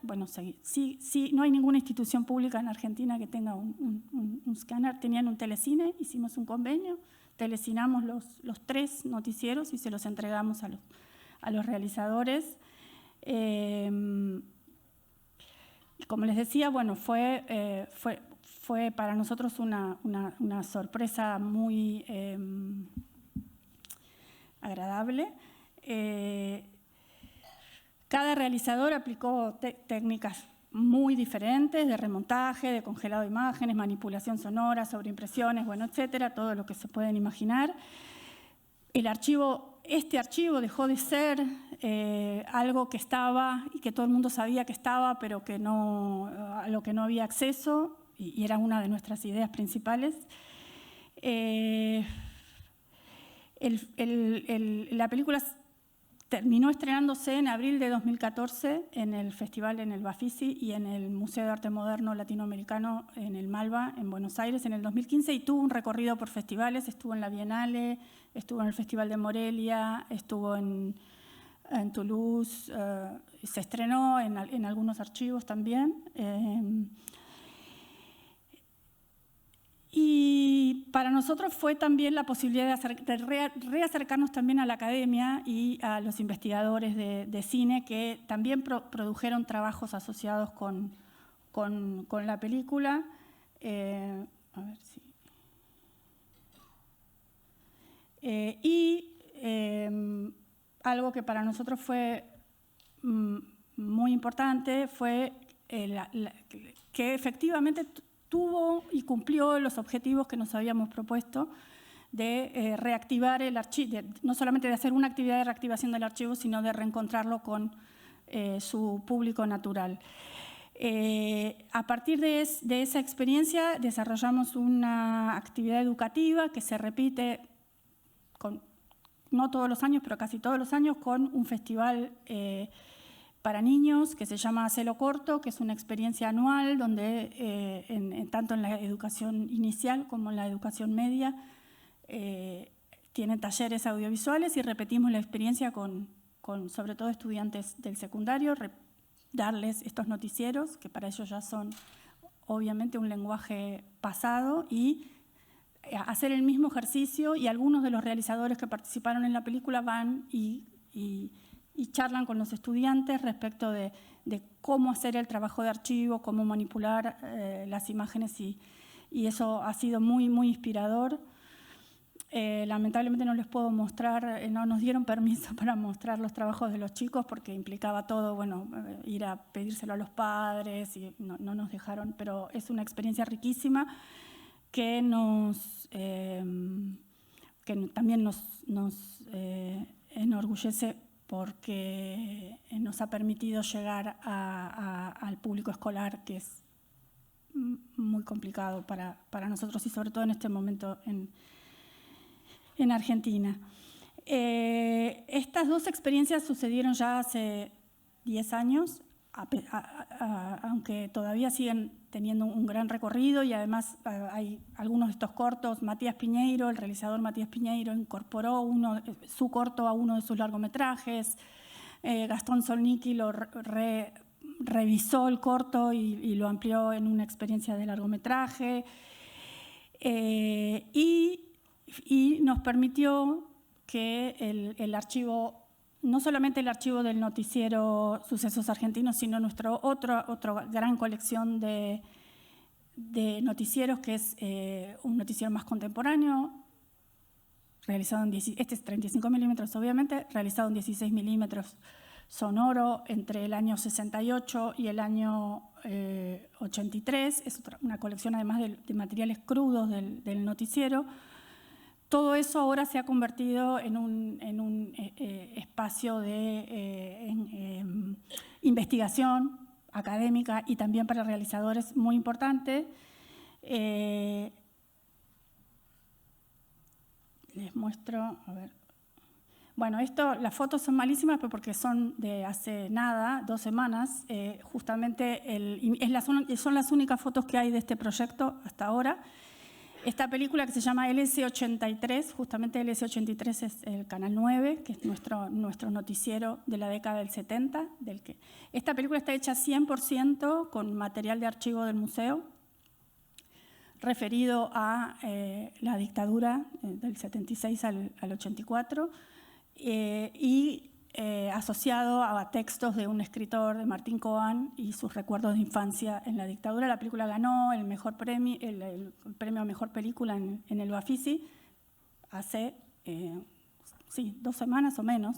sí, no hay ninguna institución pública en Argentina que tenga un escáner, tenían un telecine, hicimos un convenio, telecinamos los 3 noticieros y se los entregamos a los realizadores. Y como les decía, fue para nosotros una sorpresa muy agradable. Cada realizador aplicó técnicas muy diferentes de remontaje, de congelado de imágenes, manipulación sonora, sobreimpresiones, etcétera, todo lo que se pueden imaginar. Este archivo dejó de ser algo que estaba y que todo el mundo sabía que estaba, pero a lo que no había acceso, y era una de nuestras ideas principales. La película terminó estrenándose en abril de 2014 en el festival en el Bafisi y en el Museo de Arte Moderno Latinoamericano en el Malva, en Buenos Aires, en el 2015, y tuvo un recorrido por festivales. Estuvo en la Bienale, estuvo en el Festival de Morelia, estuvo en Toulouse, se estrenó en algunos archivos también. Y para nosotros fue también la posibilidad de reacercarnos también a la academia y a los investigadores de cine que también produjeron trabajos asociados con la película. A ver si... algo que para nosotros fue muy importante fue que efectivamente tuvo y cumplió los objetivos que nos habíamos propuesto de reactivar el archivo, no solamente de hacer una actividad de reactivación del archivo, sino de reencontrarlo con su público natural. A partir de esa experiencia desarrollamos una actividad educativa que se repite no todos los años, pero casi todos los años, con un festival para niños que se llama Hacelo Corto, que es una experiencia anual donde tanto en la educación inicial como en la educación media tienen talleres audiovisuales y repetimos la experiencia con sobre todo estudiantes del secundario, darles estos noticieros, que para ellos ya son obviamente un lenguaje pasado, y hacer el mismo ejercicio, y algunos de los realizadores que participaron en la película van y charlan con los estudiantes respecto de cómo hacer el trabajo de archivo, cómo manipular las imágenes, y eso ha sido muy, muy inspirador. Lamentablemente no les puedo mostrar, no nos dieron permiso para mostrar los trabajos de los chicos porque implicaba todo, bueno, ir a pedírselo a los padres y no nos dejaron, pero es una experiencia riquísima que también nos enorgullece porque nos ha permitido llegar al público escolar, que es muy complicado para nosotros y sobre todo en este momento en Argentina. Estas dos experiencias sucedieron ya hace 10 años, aunque todavía siguen teniendo un gran recorrido, y además hay algunos de estos cortos. Matías Piñeiro, el realizador Matías Piñeiro, incorporó su corto a uno de sus largometrajes. Gastón Solnicki revisó el corto y lo amplió en una experiencia de largometraje. Y nos permitió que el archivo, no solamente el archivo del noticiero Sucesos Argentinos, sino nuestra otra gran colección de noticieros, que es un noticiero más contemporáneo, realizado este es 35 milímetros obviamente, realizado en 16 milímetros sonoro entre el año 68 y el año 83. Es una colección además de materiales crudos del noticiero. Todo eso ahora se ha convertido en un espacio de investigación académica y también para realizadores muy importante. Les muestro, a ver. Bueno, las fotos son malísimas porque son de hace nada, 2 semanas. Justamente son las únicas fotos que hay de este proyecto hasta ahora. Esta película que se llama LS83, justamente LS83 es el Canal 9, que es nuestro noticiero de la década del 70. Esta película está hecha 100% con material de archivo del museo, referido a la dictadura del 76 al 84, y asociado a textos de un escritor, de Martín Coan, y sus recuerdos de infancia en la dictadura. La película ganó el premio a mejor película en el Bafisi hace 2 semanas o menos.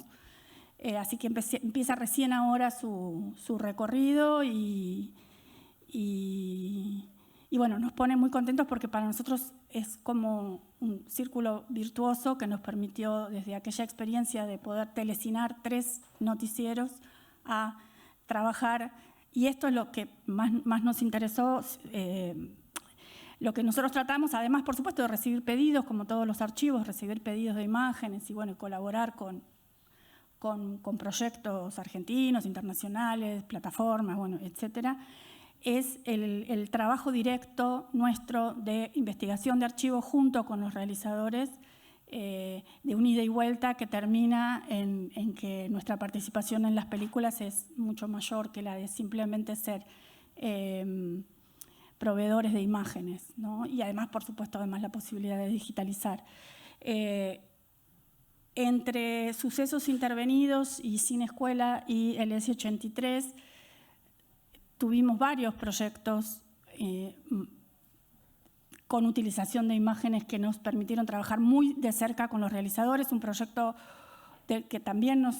Así que empieza recién ahora su recorrido y bueno, nos pone muy contentos porque para nosotros es como un círculo virtuoso que nos permitió desde aquella experiencia de poder telecinar 3 noticieros a trabajar, y esto es lo que más nos interesó, lo que nosotros tratamos, además por supuesto de recibir pedidos, como todos los archivos, recibir pedidos de imágenes y bueno, colaborar con proyectos argentinos, internacionales, plataformas, bueno, etcétera. Es el trabajo directo nuestro de investigación de archivos junto con los realizadores, de un ida y vuelta que termina en que nuestra participación en las películas es mucho mayor que la de simplemente ser proveedores de imágenes, ¿no? Y además, por supuesto, además la posibilidad de digitalizar. Entre Sucesos Intervenidos y Cine Escuela y el S83 tuvimos varios proyectos con utilización de imágenes que nos permitieron trabajar muy de cerca con los realizadores. Un proyecto que también nos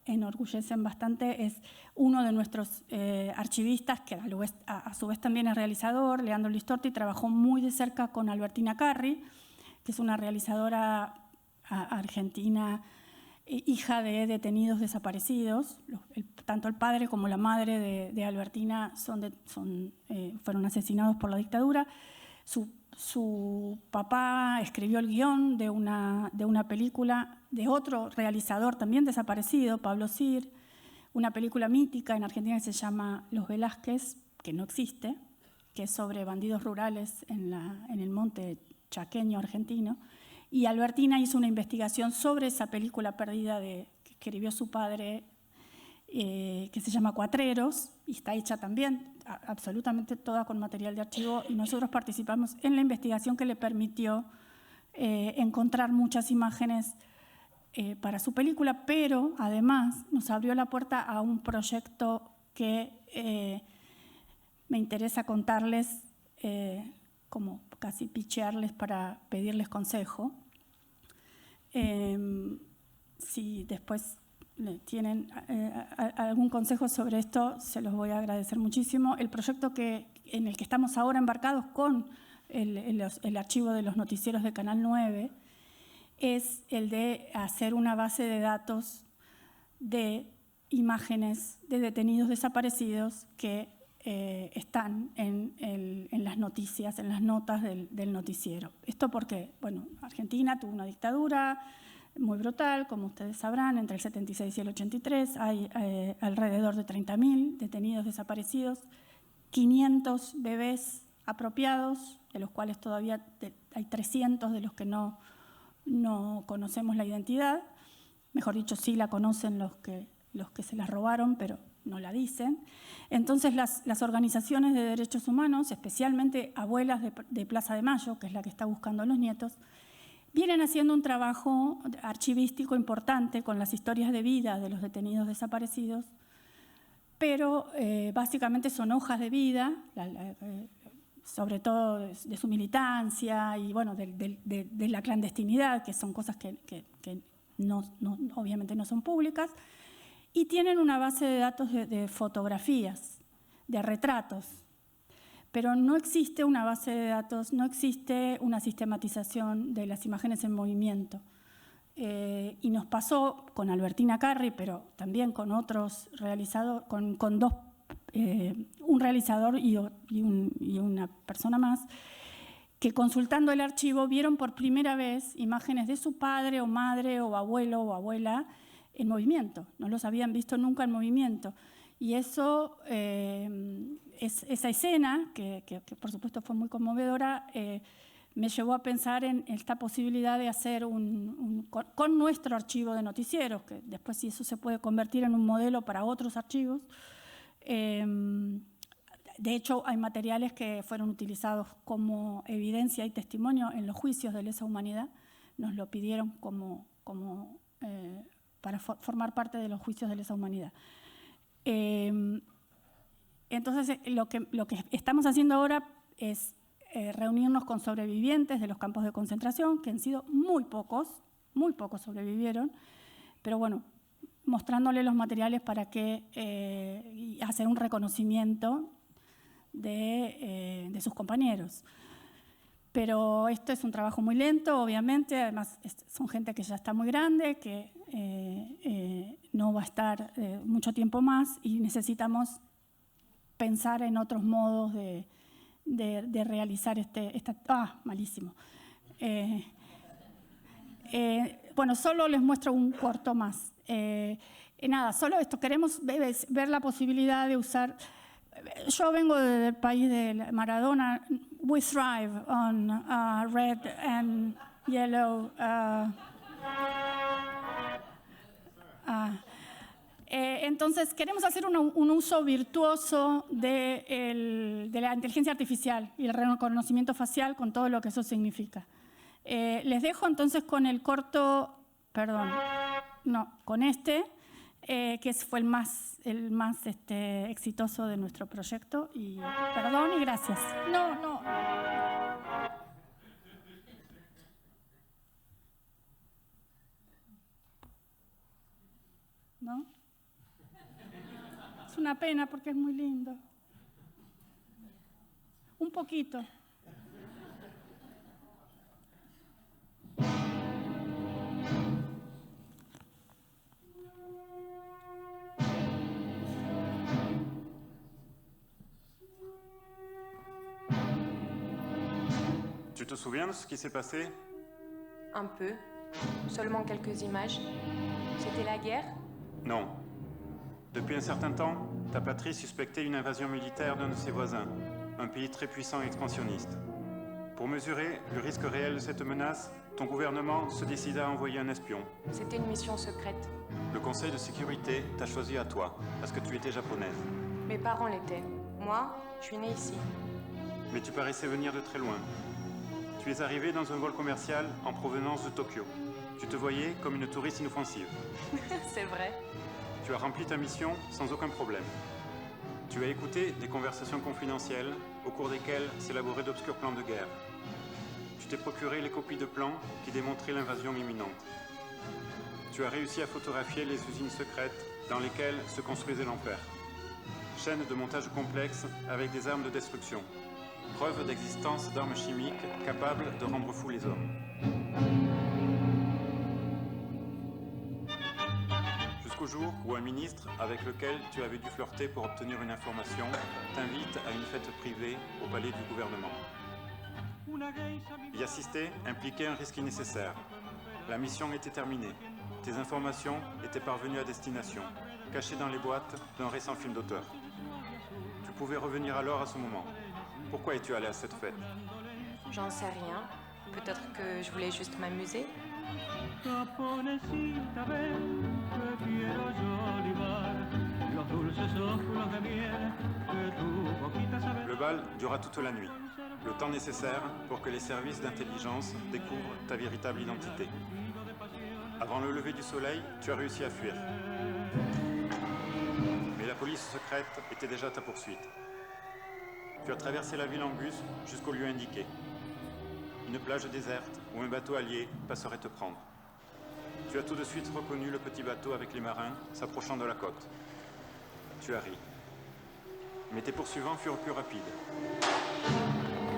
enorgullecen bastante es uno de nuestros archivistas, que a su vez también es realizador, Leandro Listorti, trabajó muy de cerca con Albertina Carri, que es una realizadora argentina, hija de detenidos desaparecidos. Tanto el padre como la madre de Albertina fueron asesinados por la dictadura. Su papá escribió el guión de una película de otro realizador también desaparecido, Pablo Sir, una película mítica en Argentina que se llama Los Velázquez, que no existe, que es sobre bandidos rurales en el monte chaqueño argentino. Y Albertina hizo una investigación sobre esa película perdida que escribió su padre, que se llama Cuatreros, y está hecha también absolutamente toda con material de archivo, y nosotros participamos en la investigación que le permitió encontrar muchas imágenes para su película, pero además nos abrió la puerta a un proyecto que me interesa contarles, como casi pichearles para pedirles consejo. Si después tienen algún consejo sobre esto, se los voy a agradecer muchísimo. El proyecto en el que estamos ahora embarcados con el archivo de los noticieros de Canal 9 es el de hacer una base de datos de imágenes de detenidos desaparecidos que están en las noticias, en las notas del noticiero. ¿Esto por qué? Bueno, Argentina tuvo una dictadura muy brutal, como ustedes sabrán, entre el 76 y el 83 hay alrededor de 30.000 detenidos desaparecidos, 500 bebés apropiados, de los cuales todavía hay 300 de los que no conocemos la identidad. Mejor dicho, sí la conocen los que se las robaron, pero no la dicen. Entonces las organizaciones de derechos humanos, especialmente Abuelas de Plaza de Mayo, que es la que está buscando a los nietos, vienen haciendo un trabajo archivístico importante con las historias de vida de los detenidos desaparecidos, pero básicamente son hojas de vida, sobre todo de su militancia y bueno, de la clandestinidad, que son cosas que obviamente no son públicas, y tienen una base de datos de fotografías, de retratos. Pero no existe una base de datos, no existe una sistematización de las imágenes en movimiento. Y nos pasó con Albertina Carri, pero también con otros realizadores, con dos, un realizador y una persona más, que consultando el archivo vieron por primera vez imágenes de su padre o madre o abuelo o abuela en movimiento. No los habían visto nunca en movimiento. Y eso, esa escena, que por supuesto fue muy conmovedora, me llevó a pensar en esta posibilidad de hacer con nuestro archivo de noticieros, que después si eso se puede convertir en un modelo para otros archivos. De hecho, hay materiales que fueron utilizados como evidencia y testimonio en los juicios de lesa humanidad. Nos lo pidieron para formar parte de los juicios de lesa humanidad. Entonces, lo que estamos haciendo ahora es reunirnos con sobrevivientes de los campos de concentración, que han sido muy pocos sobrevivieron, pero bueno, mostrándole los materiales para que hacer un reconocimiento de sus compañeros. Pero esto es un trabajo muy lento, obviamente, además son gente que ya está muy grande, que no va a estar mucho tiempo más y necesitamos pensar en otros modos de realizar malísimo. Bueno, solo les muestro un corto más. Nada, solo esto, queremos ver la posibilidad de usar. Yo vengo del país de Maradona. We thrive on red and yellow. Entonces, queremos hacer un uso virtuoso de la inteligencia artificial y el reconocimiento facial con todo lo que eso significa. Les dejo entonces con el corto, con este, que fue el más exitoso de nuestro proyecto. Y perdón y gracias. ¿No? Es una pena porque es muy lindo. Un poquito. Tu te souviens de ce qui s'est passé? Un peu. Seulement quelques images. C'était la guerre? Non. Depuis un certain temps, ta patrie suspectait une invasion militaire d'un de ses voisins, un pays très puissant et expansionniste. Pour mesurer le risque réel de cette menace, ton gouvernement se décida à envoyer un espion. C'était une mission secrète. Le Conseil de sécurité t'a choisi à toi, parce que tu étais japonaise. Mes parents l'étaient. Moi, je suis née ici. Mais tu paraissais venir de très loin. Tu es arrivée dans un vol commercial en provenance de Tokyo. Tu te voyais comme une touriste inoffensive. C'est vrai. Tu as rempli ta mission sans aucun problème. Tu as écouté des conversations confidentielles au cours desquelles s'élaboraient d'obscurs plans de guerre. Tu t'es procuré les copies de plans qui démontraient l'invasion imminente. Tu as réussi à photographier les usines secrètes dans lesquelles se construisait l'enfer. Chaîne de montage complexe avec des armes de destruction. Preuve d'existence d'armes chimiques capables de rendre fous les hommes. Jusqu'au jour où un ministre avec lequel tu avais dû flirter pour obtenir une information t'invite à une fête privée au palais du gouvernement. Y assister impliquait un risque nécessaire. La mission était terminée. Tes informations étaient parvenues à destination, cachées dans les boîtes d'un récent film d'auteur. Tu pouvais revenir alors à ce moment. Pourquoi es-tu allé à cette fête? J'en sais rien. Peut-être que je voulais juste m'amuser. Le bal dura toute la nuit, le temps nécessaire pour que les services d'intelligence découvrent ta véritable identité. Avant le lever du soleil, tu as réussi à fuir. Mais la police secrète était déjà à ta poursuite. Tu as traversé la ville en bus jusqu'au lieu indiqué. Une plage déserte où un bateau allié passerait te prendre. Tu as tout de suite reconnu le petit bateau avec les marins s'approchant de la côte. Tu as ri. Mais tes poursuivants furent plus rapides.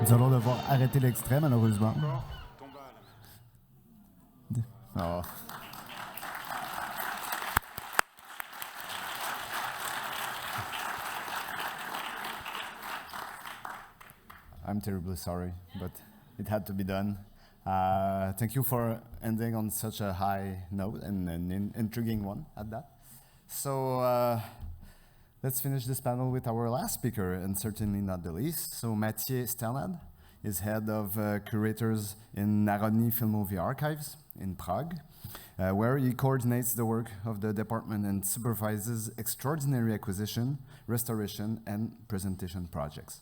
Nous allons devoir arrêter l'extrait, malheureusement. Oh. I'm terribly sorry, but it had to be done. Thank you for ending on such a high note and an intriguing one at that. So let's finish this panel with our last speaker, and certainly not the least. So Mathieu Sternad is head of curators in Národní filmové archives in Prague, where he coordinates the work of the department and supervises extraordinary acquisition, restoration, and presentation projects.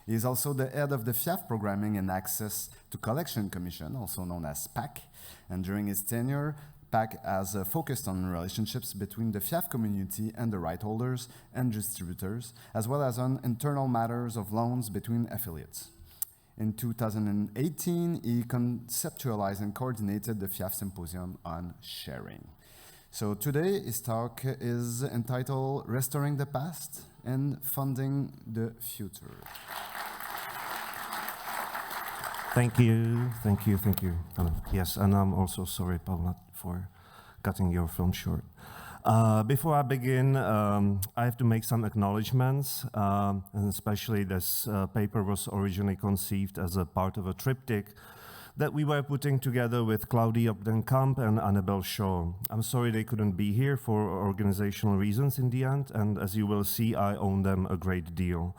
He is also the head of the FIAF Programming and Access to Collection Commission, also known as PAC, and during his tenure, PAC has focused on relationships between the FIAF community and the right holders and distributors, as well as on internal matters of loans between affiliates. In 2018, he conceptualized and coordinated the FIAF Symposium on sharing. So today, his talk is entitled Restoring the Past and Funding the Future. Thank you. Yes, and I'm also sorry, Paula, for cutting your film short. Before I begin, I have to make some acknowledgements, and especially this paper was originally conceived as a part of a triptych that we were putting together with Claudie Obdenkamp and Annabelle Shaw. I'm sorry they couldn't be here for organizational reasons in the end, and as you will see, I owe them a great deal.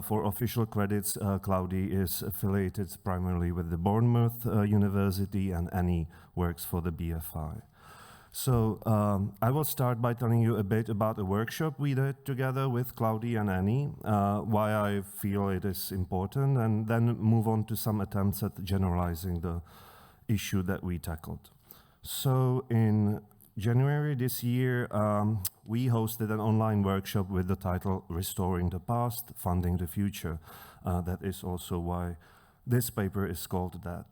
For official credits, Claudie is affiliated primarily with the Bournemouth University, and Annie works for the BFI. So I will start by telling you a bit about a workshop we did together with Claudie and Annie, why I feel it is important, and then move on to some attempts at generalizing the issue that we tackled. So in January this year, we hosted an online workshop with the title Restoring the Past, Funding the Future. That is also why this paper is called that.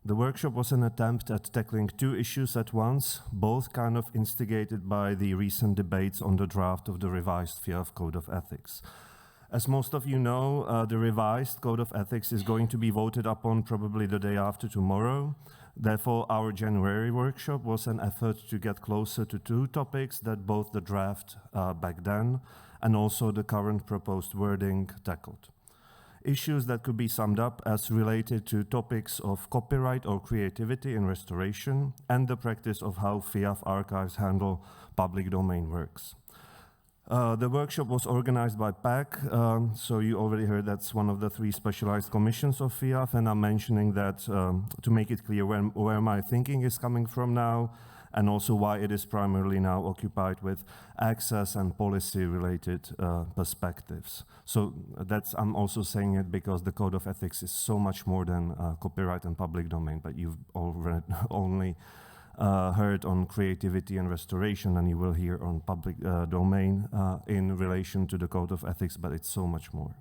The workshop was an attempt at tackling two issues at once, both kind of instigated by the recent debates on the draft of the revised FIAF Code of Ethics. As most of you know, the revised Code of Ethics is going to be voted upon probably the day after tomorrow. Therefore, our January workshop was an effort to get closer to two topics that both the draft back then and also the current proposed wording tackled. Issues that could be summed up as related to topics of copyright or creativity in restoration and the practice of how FIAF archives handle public domain works. The workshop was organized by PAC, so you already heard that's one of the three specialized commissions of FIAF, and I'm mentioning that to make it clear where my thinking is coming from now, and also why it is primarily now occupied with access and policy-related perspectives. So I'm also saying it because the Code of Ethics is so much more than copyright and public domain, but you've already only heard on creativity and restoration, and you will hear on public domain in relation to the Code of Ethics, but it's so much more.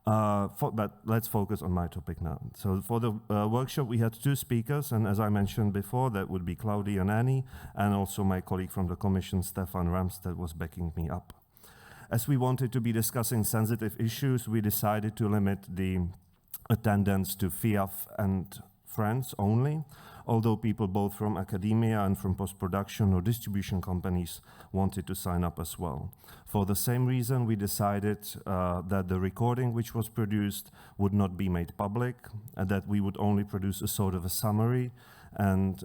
But let's focus on my topic now. So for the workshop, we had two speakers, and as I mentioned before, that would be Claudie and Annie, and also my colleague from the Commission, Stefan Ramstedt, was backing me up. As we wanted to be discussing sensitive issues, we decided to limit the attendance to FIAF and friends only, although people both from academia and from post-production or distribution companies wanted to sign up as well. For the same reason, we decided that the recording which was produced would not be made public, and that we would only produce a sort of a summary, and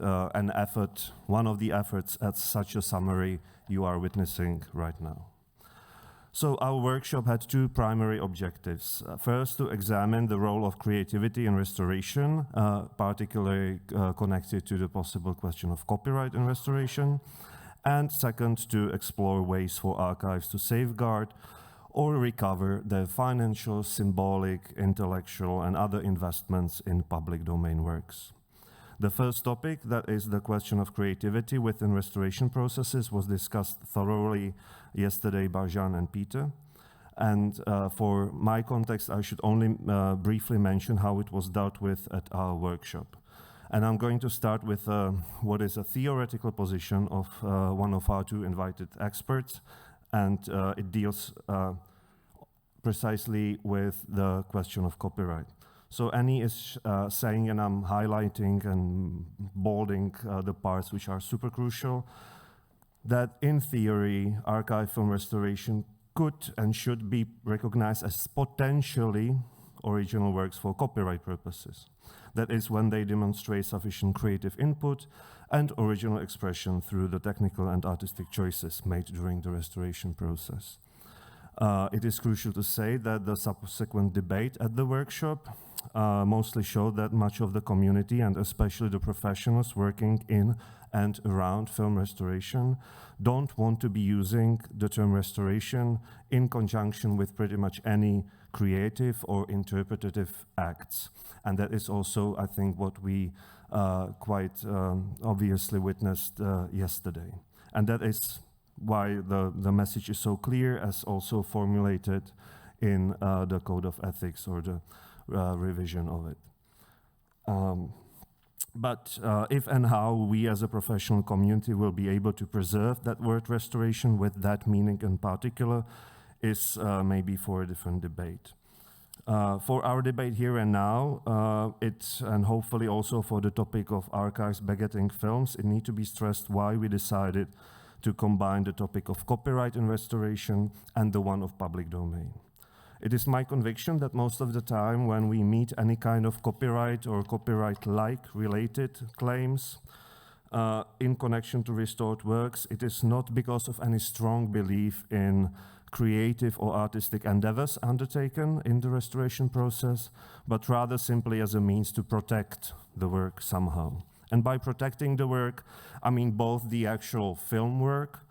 one of the efforts at such a summary you are witnessing right now. So our workshop had two primary objectives. First, to examine the role of creativity in restoration, particularly connected to the possible question of copyright in restoration. And second, to explore ways for archives to safeguard or recover their financial, symbolic, intellectual, and other investments in public domain works. The first topic, that is the question of creativity within restoration processes, was discussed thoroughly yesterday by Jean and Peter. And for my context, I should only briefly mention how it was dealt with at our workshop. And I'm going to start with what is a theoretical position of one of our two invited experts, and it deals precisely with the question of copyright. So Annie is saying, and I'm highlighting and bolding the parts which are super crucial, that in theory, archive film restoration could and should be recognized as potentially original works for copyright purposes. That is, when they demonstrate sufficient creative input and original expression through the technical and artistic choices made during the restoration process. It is crucial to say that the subsequent debate at the workshop mostly showed that much of the community, and especially the professionals working in and around film restoration, don't want to be using the term restoration in conjunction with pretty much any creative or interpretative acts. And that is also, I think, what we quite obviously witnessed yesterday. And that is why the message is so clear, as also formulated in the Code of Ethics, or the revision of it. But if and how we as a professional community will be able to preserve that word restoration with that meaning in particular is maybe for a different debate. For our debate here and now, and hopefully also for the topic of archives begetting films, it needs to be stressed why we decided to combine the topic of copyright in restoration and the one of public domain. It is my conviction that most of the time when we meet any kind of copyright or copyright-like related claims in connection to restored works, it is not because of any strong belief in creative or artistic endeavors undertaken in the restoration process, but rather simply as a means to protect the work somehow. And by protecting the work, I mean both the actual film work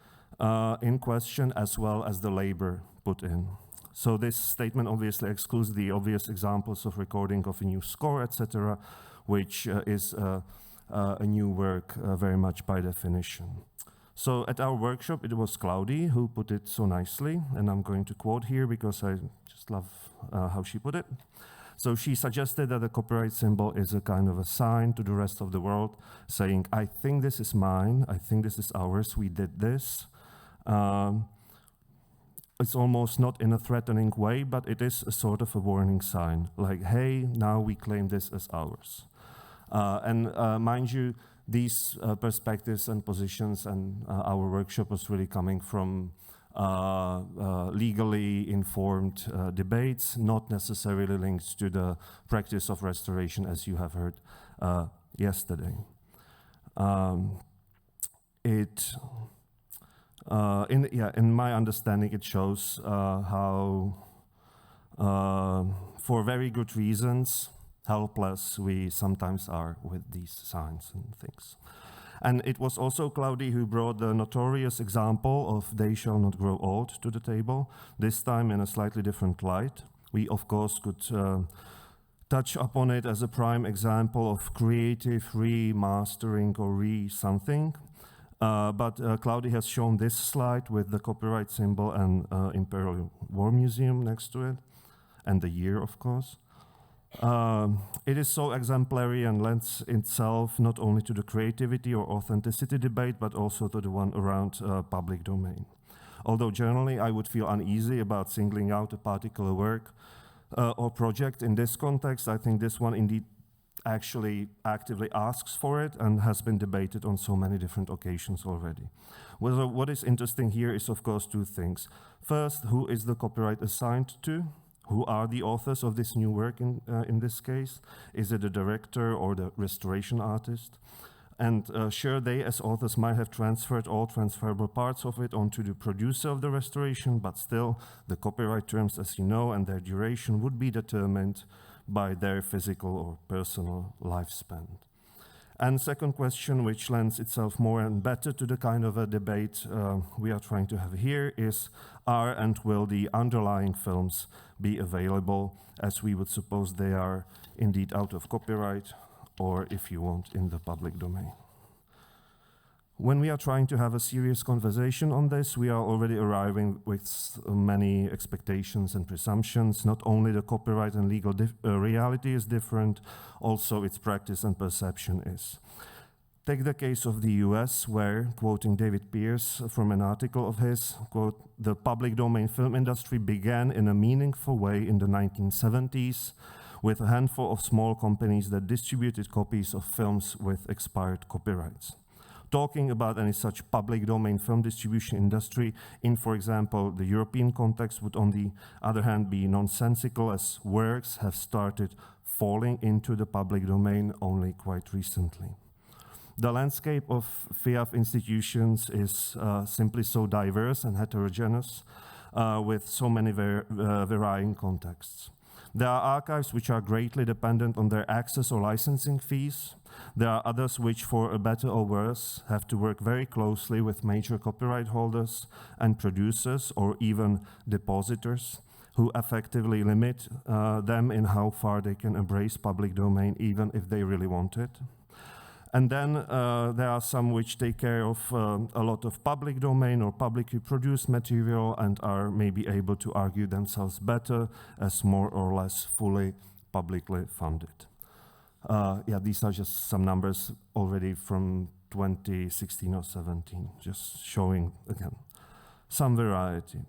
in question as well as the labor put in. So this statement obviously excludes the obvious examples of recording of a new score, etc., which is a new work very much by definition. So at our workshop, it was Claudie who put it so nicely, and I'm going to quote here because I just love how she put it. So she suggested that the copyright symbol is a kind of a sign to the rest of the world saying, I think this is mine, I think this is ours, we did this. It's almost not in a threatening way, but it is a sort of a warning sign, like, hey, now we claim this as ours. And mind you, these perspectives and positions and our workshop was really coming from legally informed debates, not necessarily linked to the practice of restoration, as you have heard yesterday. In my understanding, it shows how, for very good reasons, helpless we sometimes are with these signs and things. And it was also Claudie who brought the notorious example of They Shall Not Grow Old to the table, this time in a slightly different light. We, of course, could touch upon it as a prime example of creative remastering or re-something. But Claudie has shown this slide with the copyright symbol and Imperial War Museum next to it, and the year, of course. It is so exemplary and lends itself not only to the creativity or authenticity debate, but also to the one around public domain. Although generally I would feel uneasy about singling out a particular work or project in this context, I think this one indeed actually actively asks for it and has been debated on so many different occasions already. Well, what is interesting here is, of course, two things. First, who is the copyright assigned to? Who are the authors of this new work in this case? Is it the director or the restoration artist? And sure, they as authors might have transferred all transferable parts of it onto the producer of the restoration, but still the copyright terms, as you know, and their duration would be determined by their physical or personal lifespan. And second question, which lends itself more and better to the kind of a debate we are trying to have here, is are and will the underlying films be available as we would suppose they are indeed out of copyright, or if you want, in the public domain. When we are trying to have a serious conversation on this, we are already arriving with many expectations and presumptions. Not only the copyright and legal reality is different, also its practice and perception is. Take the case of the US, where, quoting David Pierce from an article of his, quote, the public domain film industry began in a meaningful way in the 1970s with a handful of small companies that distributed copies of films with expired copyrights. Talking about any such public domain film distribution industry in, for example, the European context would on the other hand be nonsensical, as works have started falling into the public domain only quite recently. The landscape of FIAF institutions is simply so diverse and heterogeneous with so many varying contexts. There are archives which are greatly dependent on their access or licensing fees. There are others which, for a better or worse, have to work very closely with major copyright holders and producers or even depositors who effectively limit them in how far they can embrace public domain, even if they really want it. And then there are some which take care of a lot of public domain or publicly produced material and are maybe able to argue themselves better as more or less fully publicly funded. Yeah, these are just some numbers already from 2016 or 17, just showing, again, some variety.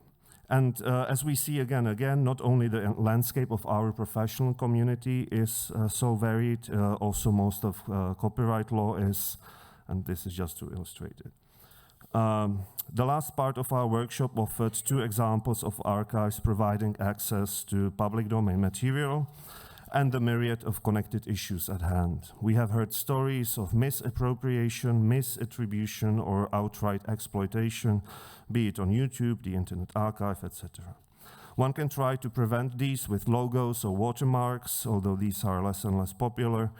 And as we see again, not only the landscape of our professional community is so varied, also most of copyright law is, and this is just to illustrate it. The last part of our workshop offered two examples of archives providing access to public domain material and the myriad of connected issues at hand. We have heard stories of misappropriation, misattribution, or outright exploitation, be it on YouTube, the Internet Archive, etc. One can try to prevent these with logos or watermarks, although these are less and less popular.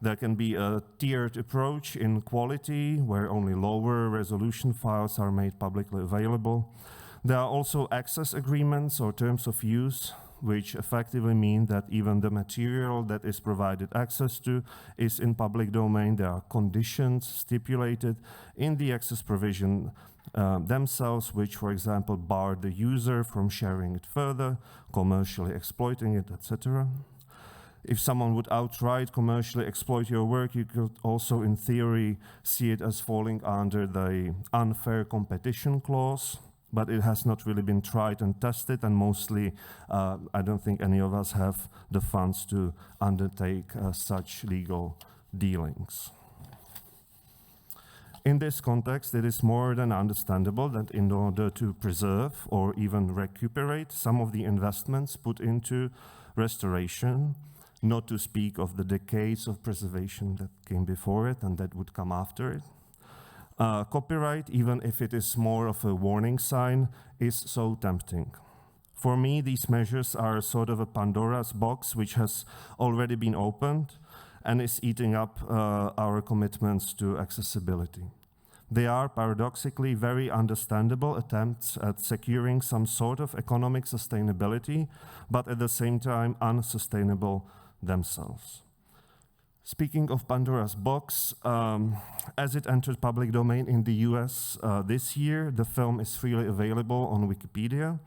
There can be a tiered approach in quality, where only lower resolution files are made publicly available. There are also access agreements or terms of use, which effectively mean that even the material that is provided access to is in public domain. There are conditions stipulated in the access provision themselves, which, for example, bar the user from sharing it further, commercially exploiting it, etc. If someone would outright commercially exploit your work, you could also, in theory, see it as falling under the unfair competition clause, but it has not really been tried and tested, and mostly I don't think any of us have the funds to undertake such legal dealings. In this context, it is more than understandable that in order to preserve or even recuperate some of the investments put into restoration, not to speak of the decades of preservation that came before it and that would come after it, copyright, even if it is more of a warning sign, is so tempting. For me, these measures are sort of a Pandora's box which has already been opened and is eating up our commitments to accessibility. They are paradoxically very understandable attempts at securing some sort of economic sustainability, but at the same time unsustainable themselves. Speaking of Pandora's box, as it entered public domain in the US this year, the film is freely available on Wikipedia,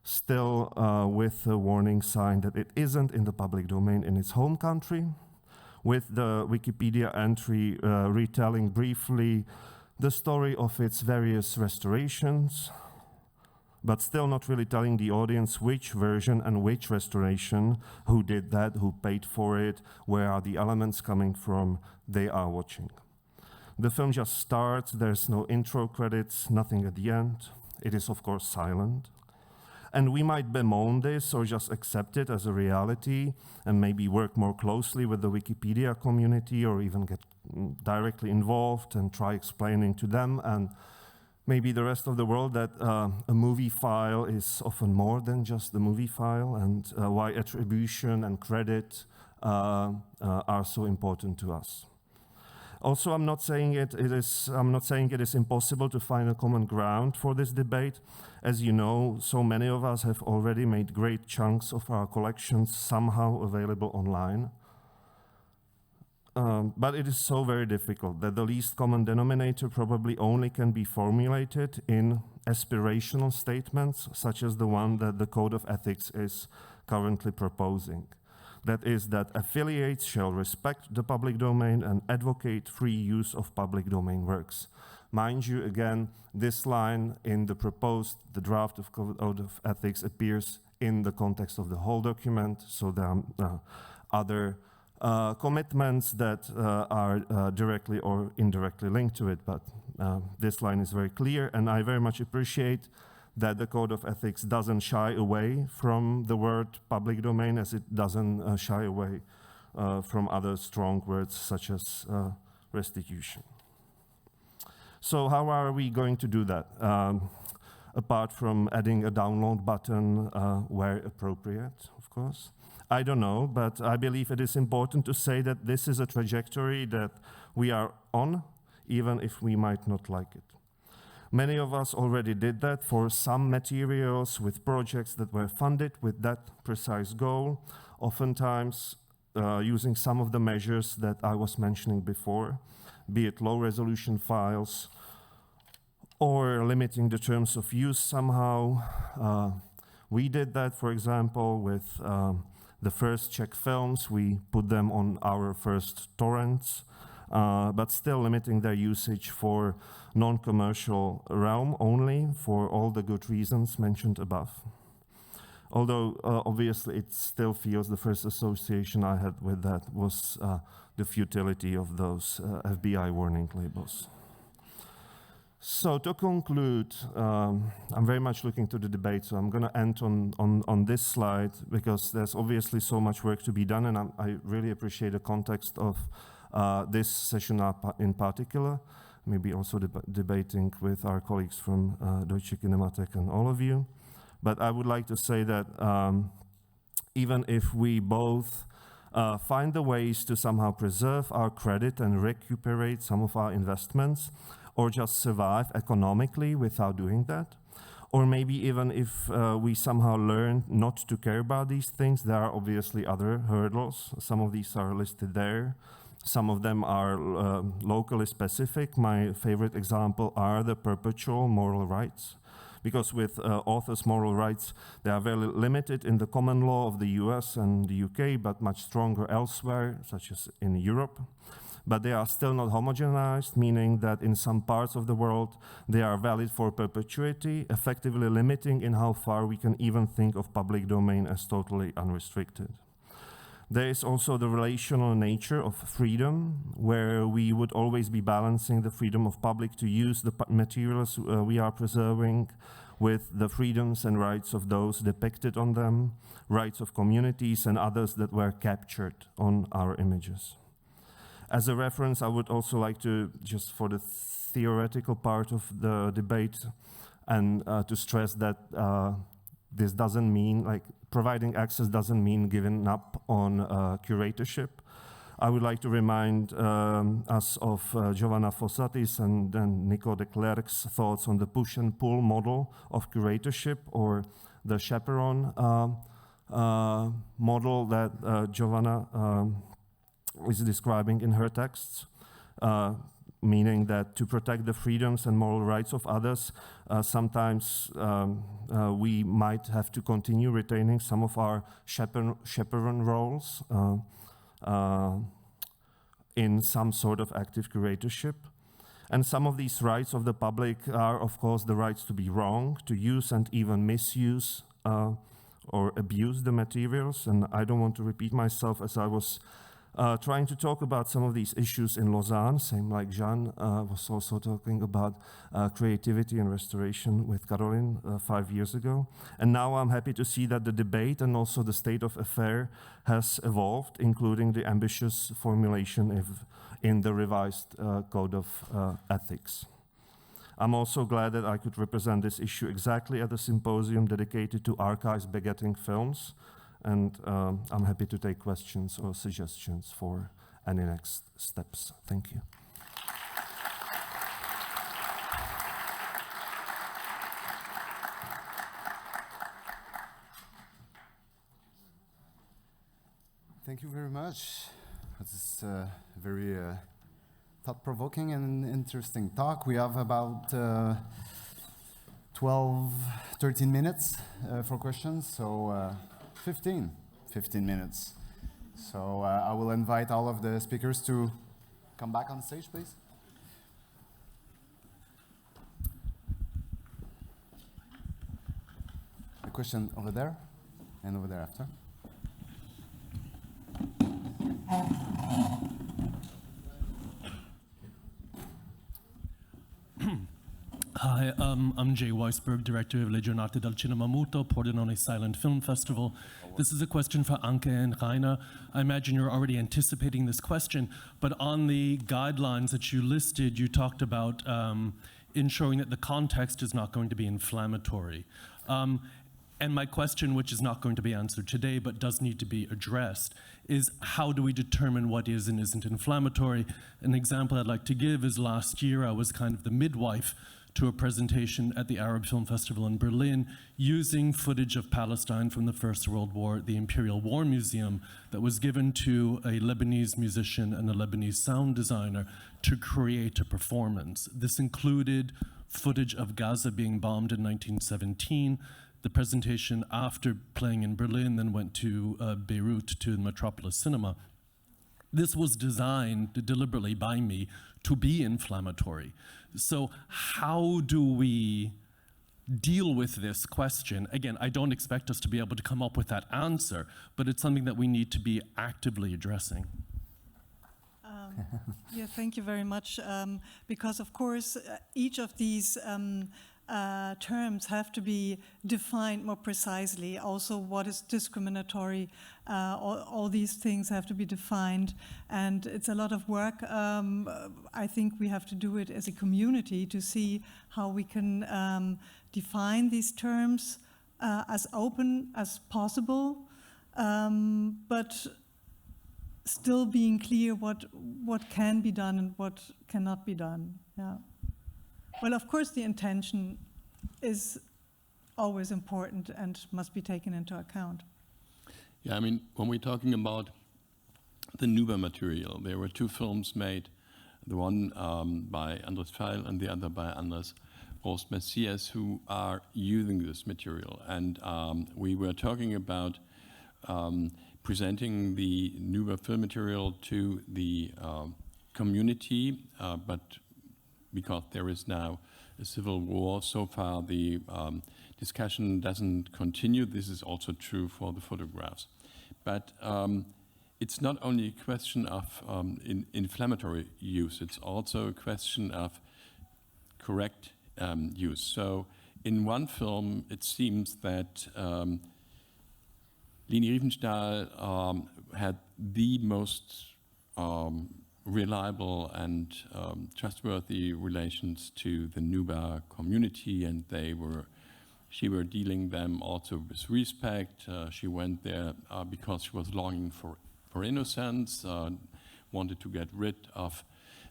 still with a warning sign that it isn't in the public domain in its home country, with the Wikipedia entry retelling briefly the story of its various restorations, but still not really telling the audience which version and which restoration, who did that, who paid for it, where are the elements coming from, they are watching. The film just starts, there's no intro credits, nothing at the end. It is, of course, silent. And we might bemoan this or just accept it as a reality and maybe work more closely with the Wikipedia community or even get directly involved and try explaining to them and maybe the rest of the world that a movie file is often more than just the movie file, and why attribution and credit are so important to us. Also, I'm not saying it is impossible to find a common ground for this debate. As you know, so many of us have already made great chunks of our collections somehow available online. But it is so very difficult that the least common denominator probably only can be formulated in aspirational statements, such as the one that the Code of Ethics is currently proposing. That is, that affiliates shall respect the public domain and advocate free use of public domain works. Mind you, again, this line in the draft of Code of Ethics appears in the context of the whole document, so there are other commitments that are directly or indirectly linked to it, but this line is very clear, and I very much appreciate that the Code of Ethics doesn't shy away from the word public domain, as it doesn't shy away from other strong words such as restitution. So how are we going to do that? Apart from adding a download button where appropriate, of course. I don't know, but I believe it is important to say that this is a trajectory that we are on, even if we might not like it. Many of us already did that for some materials with projects that were funded with that precise goal, oftentimes using some of the measures that I was mentioning before, be it low resolution files or limiting the terms of use somehow. We did that, for example, with the first Czech films. We put them on our first torrents, but still limiting their usage for non-commercial realm only, for all the good reasons mentioned above. Although obviously it still feels, the first association I had with that was the futility of those FBI warning labels. So to conclude, I'm very much looking to the debate, so I'm going to end on this slide, because there's obviously so much work to be done, and I really appreciate the context of this session in particular, maybe also debating with our colleagues from Deutsche Kinemathek and all of you. But I would like to say that even if we both find the ways to somehow preserve our credit and recuperate some of our investments, or just survive economically without doing that. Or maybe even if we somehow learn not to care about these things, there are obviously other hurdles. Some of these are listed there. Some of them are locally specific. My favorite example are the perpetual moral rights. Because with authors' moral rights, they are very limited in the common law of the US and the UK, but much stronger elsewhere, such as in Europe. But they are still not homogenized, meaning that in some parts of the world, they are valid for perpetuity, effectively limiting in how far we can even think of public domain as totally unrestricted. There is also the relational nature of freedom, where we would always be balancing the freedom of public to use the materials we are preserving with the freedoms and rights of those depicted on them, rights of communities and others that were captured on our images. As a reference, I would also like to, just for the theoretical part of the debate, and to stress that this doesn't mean, like, providing access doesn't mean giving up on curatorship. I would like to remind us of Giovanna Fossati's and Nico de Klerk's thoughts on the push and pull model of curatorship, or the chaperone model that Giovanna is describing in her texts, meaning that to protect the freedoms and moral rights of others, sometimes we might have to continue retaining some of our chaperone roles in some sort of active curatorship. And some of these rights of the public are, of course, the rights to be wrong, to use and even misuse or abuse the materials. And I don't want to repeat myself, as I was trying to talk about some of these issues in Lausanne, same like Jean was also talking about creativity and restoration with Caroline 5 years ago. And now I'm happy to see that the debate and also the state of affair has evolved, including the ambitious formulation in the revised Code of Ethics. I'm also glad that I could represent this issue exactly at the symposium dedicated to archives begetting films. And I'm happy to take questions or suggestions for any next steps. Thank you. Thank you very much. This is a very thought-provoking and interesting talk. We have about 13 minutes for questions, so 15 minutes. So I will invite all of the speakers to come back on stage, please. A question over there, and over there after. Hi, I'm Jay Weisberg, Director of Le Giornate del Cinema Muto, Pordenone Silent Film Festival. This is a question for Anke and Hanh. I imagine you're already anticipating this question, but on the guidelines that you listed, you talked about ensuring that the context is not going to be inflammatory. And my question, which is not going to be answered today, but does need to be addressed, is how do we determine what is and isn't inflammatory? An example I'd like to give is last year I was kind of the midwife to a presentation at the Arab Film Festival in Berlin using footage of Palestine from the First World War, the Imperial War Museum, that was given to a Lebanese musician and a Lebanese sound designer to create a performance. This included footage of Gaza being bombed in 1917. The presentation, after playing in Berlin, then went to Beirut to the Metropolis Cinema. This was designed deliberately by me to be inflammatory. So how do we deal with this question? Again, I don't expect us to be able to come up with that answer, but it's something that we need to be actively addressing. Yeah, thank you very much. Because of course, each of these terms have to be defined more precisely. Also, what is discriminatory? All these things have to be defined, and it's a lot of work. I think we have to do it as a community to see how we can define these terms as open as possible. But still being clear what can be done and what cannot be done. Yeah. Well, of course, the intention is always important and must be taken into account. Yeah, I mean, when we're talking about the Nuber material, there were two films made, the one by Andres Pfeil and the other by Andres Messias, who are using this material. And we were talking about presenting the Nuber film material to the community, but because there is now a civil war, so far the discussion doesn't continue. This is also true for the photographs. But it's not only a question of inflammatory use, it's also a question of correct use. So in one film, it seems that Leni Riefenstahl had the most reliable and trustworthy relations to the Nuber community, and she were dealing them also with respect. She went there because she was longing for innocence, wanted to get rid of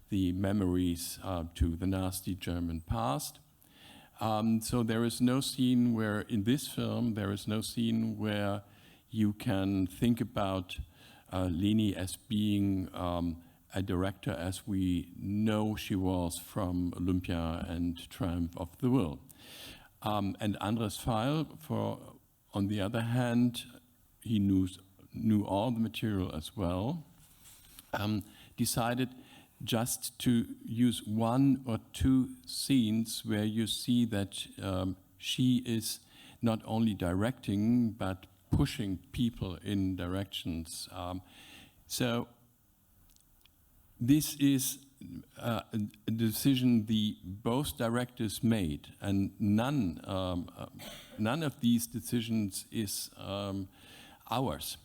the memories to the nasty German past. So there is no scene where, in this film, there is no scene where you can think about Leni as being a director as we know she was from Olympia and Triumph of the Will. And Andres Pfeil, on the other hand, he knew all the material as well, decided just to use one or two scenes where you see that she is not only directing, but pushing people in directions. So this is a decision both directors made, and none of these decisions is ours.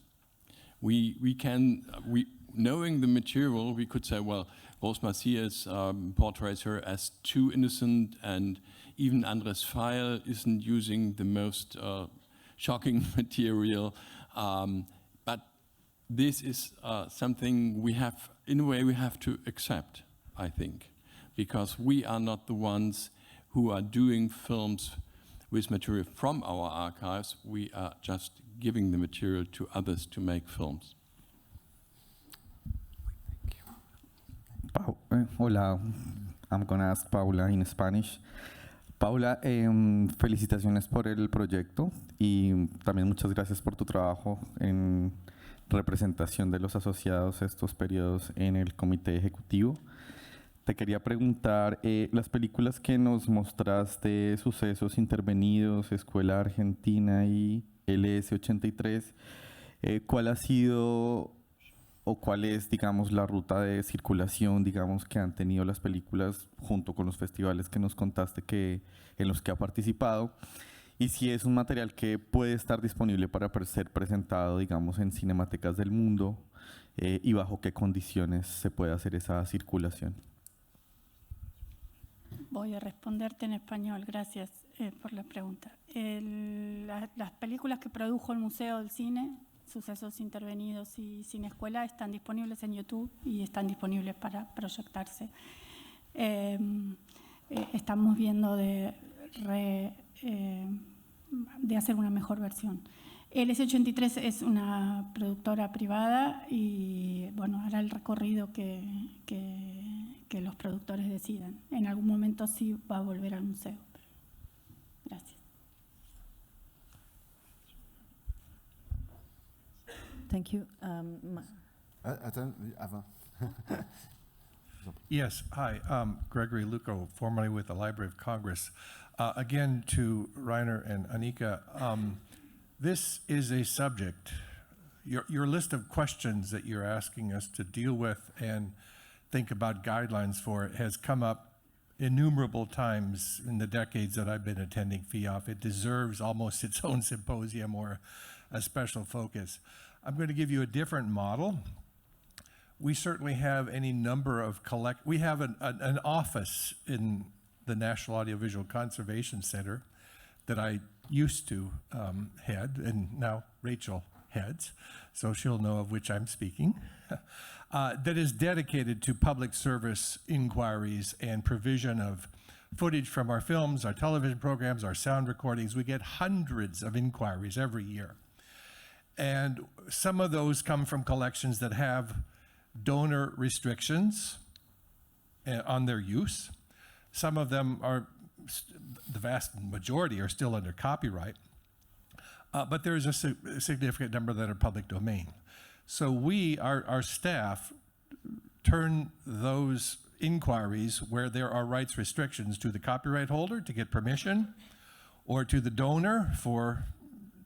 Knowing the material, we could say, well, Rose Macias portrays her as too innocent, and even Andres Pfeil isn't using the most shocking material. But this is something we have, in a way, we have to accept, I think, because we are not the ones who are doing films with material from our archives. We are just giving the material to others to make films. Hola, I'm going to ask Paula in Spanish. Paula, felicitaciones por el proyecto y también muchas gracias por tu trabajo en representación de los asociados a estos periodos en el comité ejecutivo. Te quería preguntar, las películas que nos mostraste, Sucesos Intervenidos, Escuela Argentina y LS83, ¿cuál ha sido o cuál es, digamos, la ruta de circulación, digamos, que han tenido las películas junto con los festivales que nos contaste en los que ha participado? Y si es un material que puede estar disponible para ser presentado, digamos, en cinematecas del mundo, y bajo qué condiciones se puede hacer esa circulación. Voy a responderte en español, gracias por la pregunta. Las películas que produjo el Museo del Cine, Sucesos Intervenidos y Cine Escuela, están disponibles en YouTube y están disponibles para proyectarse. Estamos viendo de hacer una mejor versión. El S83 es una productora privada y bueno, hará el recorrido que los productores decidan. En algún momento sí va a volver al museo. Gracias. Thank you. Attends, avant. Yes, hi, Gregory Luco, formerly with the Library of Congress. Again, to Rainer and Anke, this is a subject, your list of questions that you're asking us to deal with and think about guidelines for has come up innumerable times in the decades that I've been attending FIAF. It deserves almost its own symposium or a special focus. I'm going to give you a different model. We certainly have any number of we have an office in the National Audiovisual Conservation Center that I used to head, and now Rachel heads, so she'll know of which I'm speaking, that is dedicated to public service inquiries and provision of footage from our films, our television programs, our sound recordings. We get hundreds of inquiries every year. And some of those come from collections that have donor restrictions on their use. Some of them are, the vast majority are still under copyright, but there's a significant number that are public domain. So we, our staff, turn those inquiries where there are rights restrictions to the copyright holder to get permission, or to the donor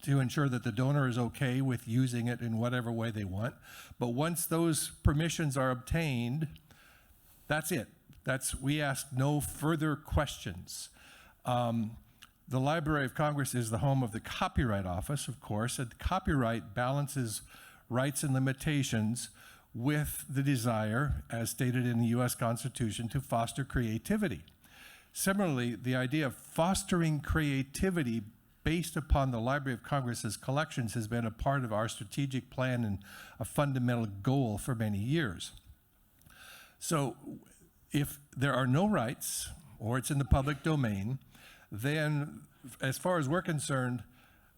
to ensure that the donor is okay with using it in whatever way they want. But once those permissions are obtained, that's it. We ask no further questions. The Library of Congress is the home of the Copyright Office, of course, and copyright balances rights and limitations with the desire, as stated in the US Constitution, to foster creativity. Similarly, the idea of fostering creativity based upon the Library of Congress's collections has been a part of our strategic plan and a fundamental goal for many years. So if there are no rights, or it's in the public domain, then as far as we're concerned,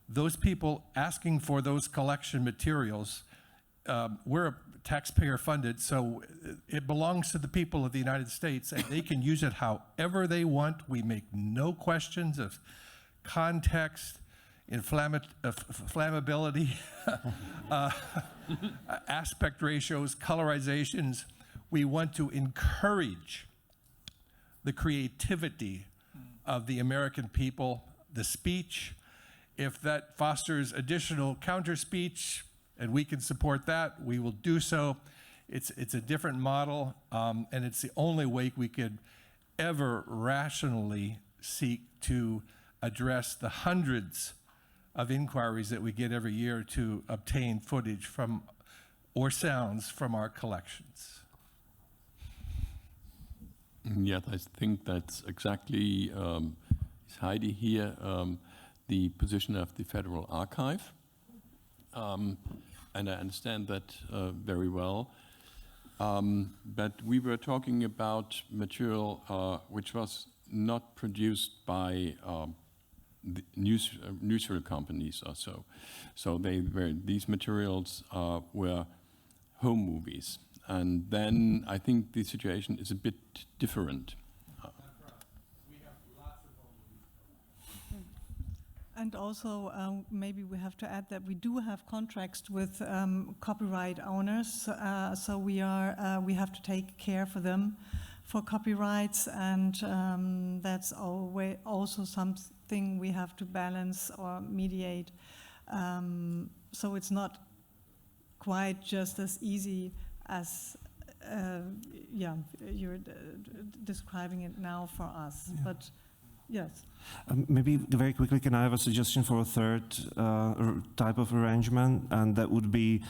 those people asking for those collection materials, we're taxpayer funded, so it belongs to the people of the United States, and they can use it however they want. We make no questions of context, flammability, aspect ratios, colorizations. We want to encourage the creativity of the American people, the speech. If that fosters additional counter speech and we can support that, we will do so. It's a different model, and it's the only way we could ever rationally seek to address the hundreds of inquiries that we get every year to obtain footage from or sounds from our collections. Yes, I think that's exactly, Heidi here, the position of the Federal Archive. And I understand that very well. But we were talking about material which was not produced by the newsreel companies or so. So these materials were home movies. And then I think the situation is a bit different. And also, maybe we have to add that we do have contracts with copyright owners, so we have to take care for them for copyrights, and that's always also something we have to balance or mediate. So it's not quite just as easy as you're describing it now for us, but. Yes. Maybe very quickly, can I have a suggestion for a third type of arrangement? And that would be,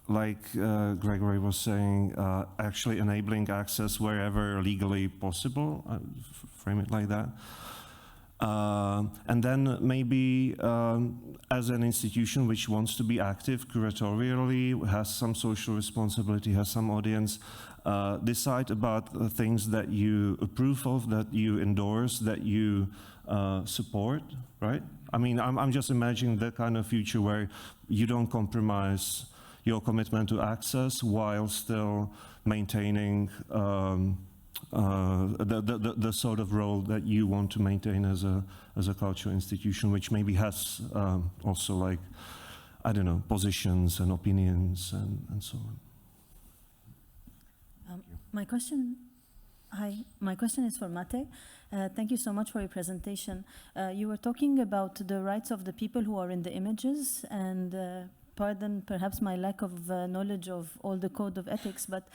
like Gregory was saying, actually enabling access wherever legally possible. Frame it like that. And then maybe as an institution which wants to be active curatorially, has some social responsibility, has some audience, decide about the things that you approve of, that you endorse, that you support, right? I mean, I'm just imagining the kind of future where you don't compromise your commitment to access while still maintaining the sort of role that you want to maintain as a cultural institution, which maybe has also, like, I don't know, positions and opinions and so on. My question is for Mate. Thank you so much for your presentation. You were talking about the rights of the people who are in the images, and pardon perhaps my lack of knowledge of all the code of ethics, but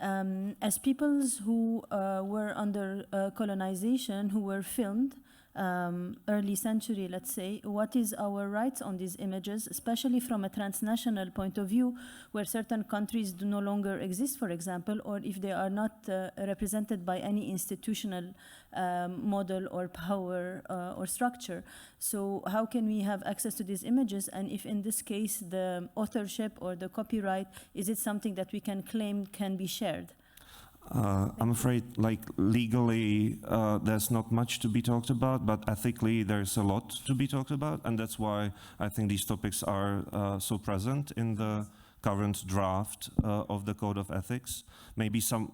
as peoples who were under colonization, who were filmed, early century, let's say, what is our rights on these images, especially from a transnational point of view, where certain countries do no longer exist, for example, or if they are not represented by any institutional model or power or structure. So how can we have access to these images? And if in this case the authorship or the copyright, is it something that we can claim can be shared? I'm afraid, like, legally, there's not much to be talked about, but ethically, there's a lot to be talked about, and that's why I think these topics are so present in the current draft of the Code of Ethics. Maybe some,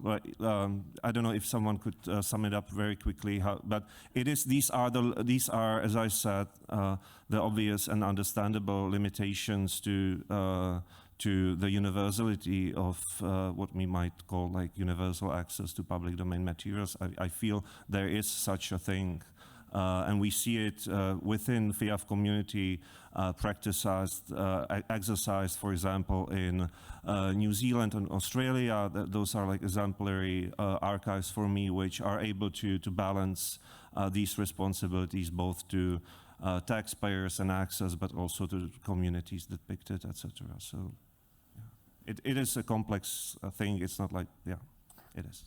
I don't know if someone could sum it up very quickly, but it is, these are, as I said, the obvious and understandable limitations to the universality of what we might call like universal access to public domain materials. I feel there is such a thing, and we see it within FIAF community exercised, for example, in New Zealand and Australia. Those are like exemplary archives for me, which are able to balance these responsibilities both to taxpayers and access, but also to communities depicted, etc. So. It is a complex thing. It's not like, yeah, it is.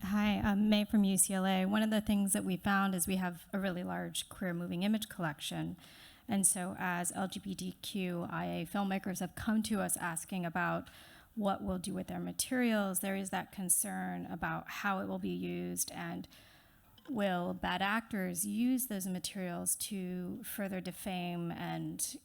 Hi, I'm May from UCLA. One of the things that we found is we have a really large queer moving image collection. And so as LGBTQIA filmmakers have come to us asking about what we'll do with their materials, there is that concern about how it will be used, and will bad actors use those materials to further defame and,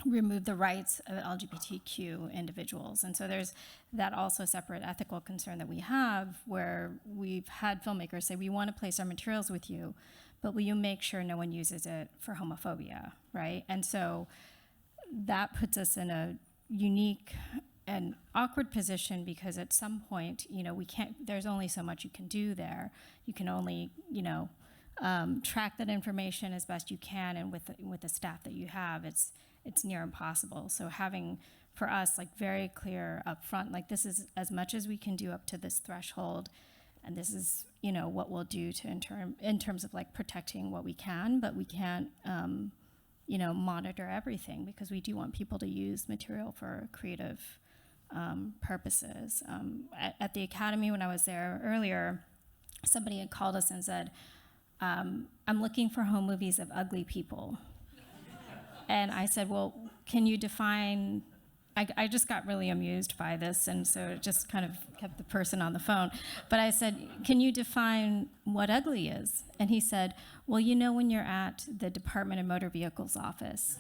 remove the rights of LGBTQ individuals. And so there's that also separate ethical concern that we have, where we've had filmmakers say, we want to place our materials with you, but will you make sure no one uses it for homophobia, right? And so that puts us in a unique and awkward position, because at some point, we can't, there's only so much you can do there. You can only, track that information as best you can, and with the staff that you have, it's near impossible. So having, for us, like very clear up front, like this is as much as we can do up to this threshold, and this is, what we'll do to in terms of like protecting what we can, but we can't, monitor everything, because we do want people to use material for creative purposes. At the Academy, when I was there earlier, somebody had called us and said, I'm looking for home movies of ugly people. And I said, well, can you define, I just got really amused by this, and so it just kind of kept the person on the phone. But I said, can you define what ugly is? And he said, well, when you're at the Department of Motor Vehicles office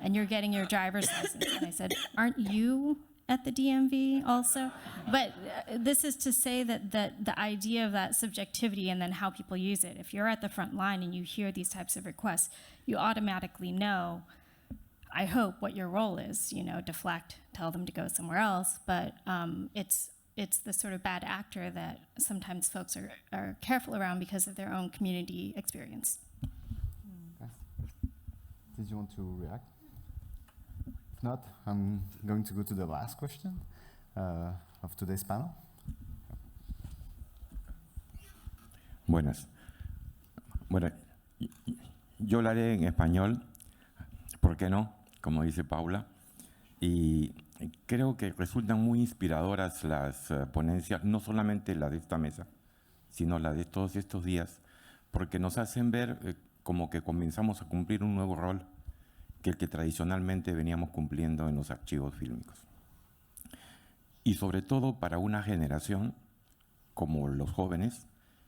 and you're getting your driver's license. And I said, aren't you at the DMV also? But this is to say that the idea of that subjectivity and then how people use it, if you're at the front line and you hear these types of requests, you automatically know, I hope, what your role is, deflect, tell them to go somewhere else, but it's the sort of bad actor that sometimes folks are careful around because of their own community experience. Okay. Did you want to react? If not, I'm going to go to the last question of today's panel. Buenas. Bueno, yo lo haré en español, ¿por qué no? Como dice Paula. Y creo que resultan muy inspiradoras las ponencias, no solamente la de esta mesa, sino la de todos estos días, porque nos hacen ver como que comenzamos a cumplir un nuevo rol que el que tradicionalmente veníamos cumpliendo en los archivos fílmicos. Y sobre todo para una generación como los jóvenes,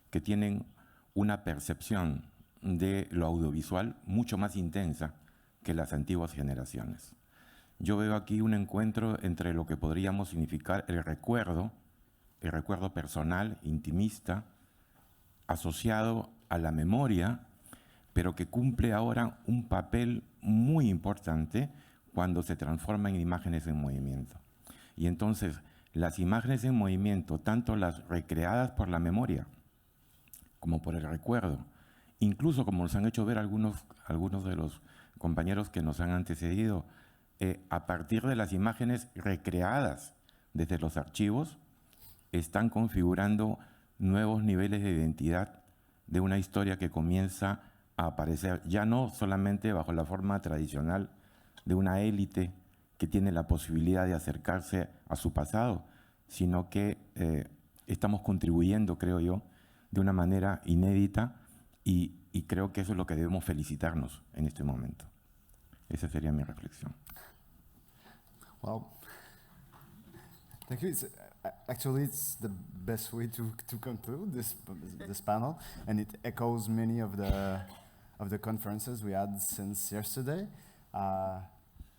que tienen una percepción de lo audiovisual mucho más intensa que las antiguas generaciones. Yo veo aquí un encuentro entre lo que podríamos significar el recuerdo personal, intimista, asociado a la memoria, pero que cumple ahora un papel muy importante cuando se transforma en imágenes en movimiento. Y entonces, las imágenes en movimiento, tanto las recreadas por la memoria como por el recuerdo, incluso como nos han hecho ver algunos de los compañeros que nos han antecedido, a partir de las imágenes recreadas desde los archivos, están configurando nuevos niveles de identidad de una historia que comienza a aparecer, ya no solamente bajo la forma tradicional de una élite que tiene la posibilidad de acercarse a su pasado, sino que estamos contribuyendo, creo yo, de una manera inédita y creo que eso es lo que debemos felicitarnos en este momento. Esa sería mi reflexión. Well, thank you. Actually, it's the best way to conclude this panel, and it echoes many of the conferences we had since yesterday.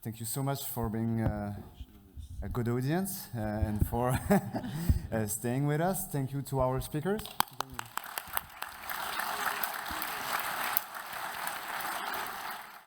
Thank you so much for being a good audience and for staying with us. Thank you to our speakers.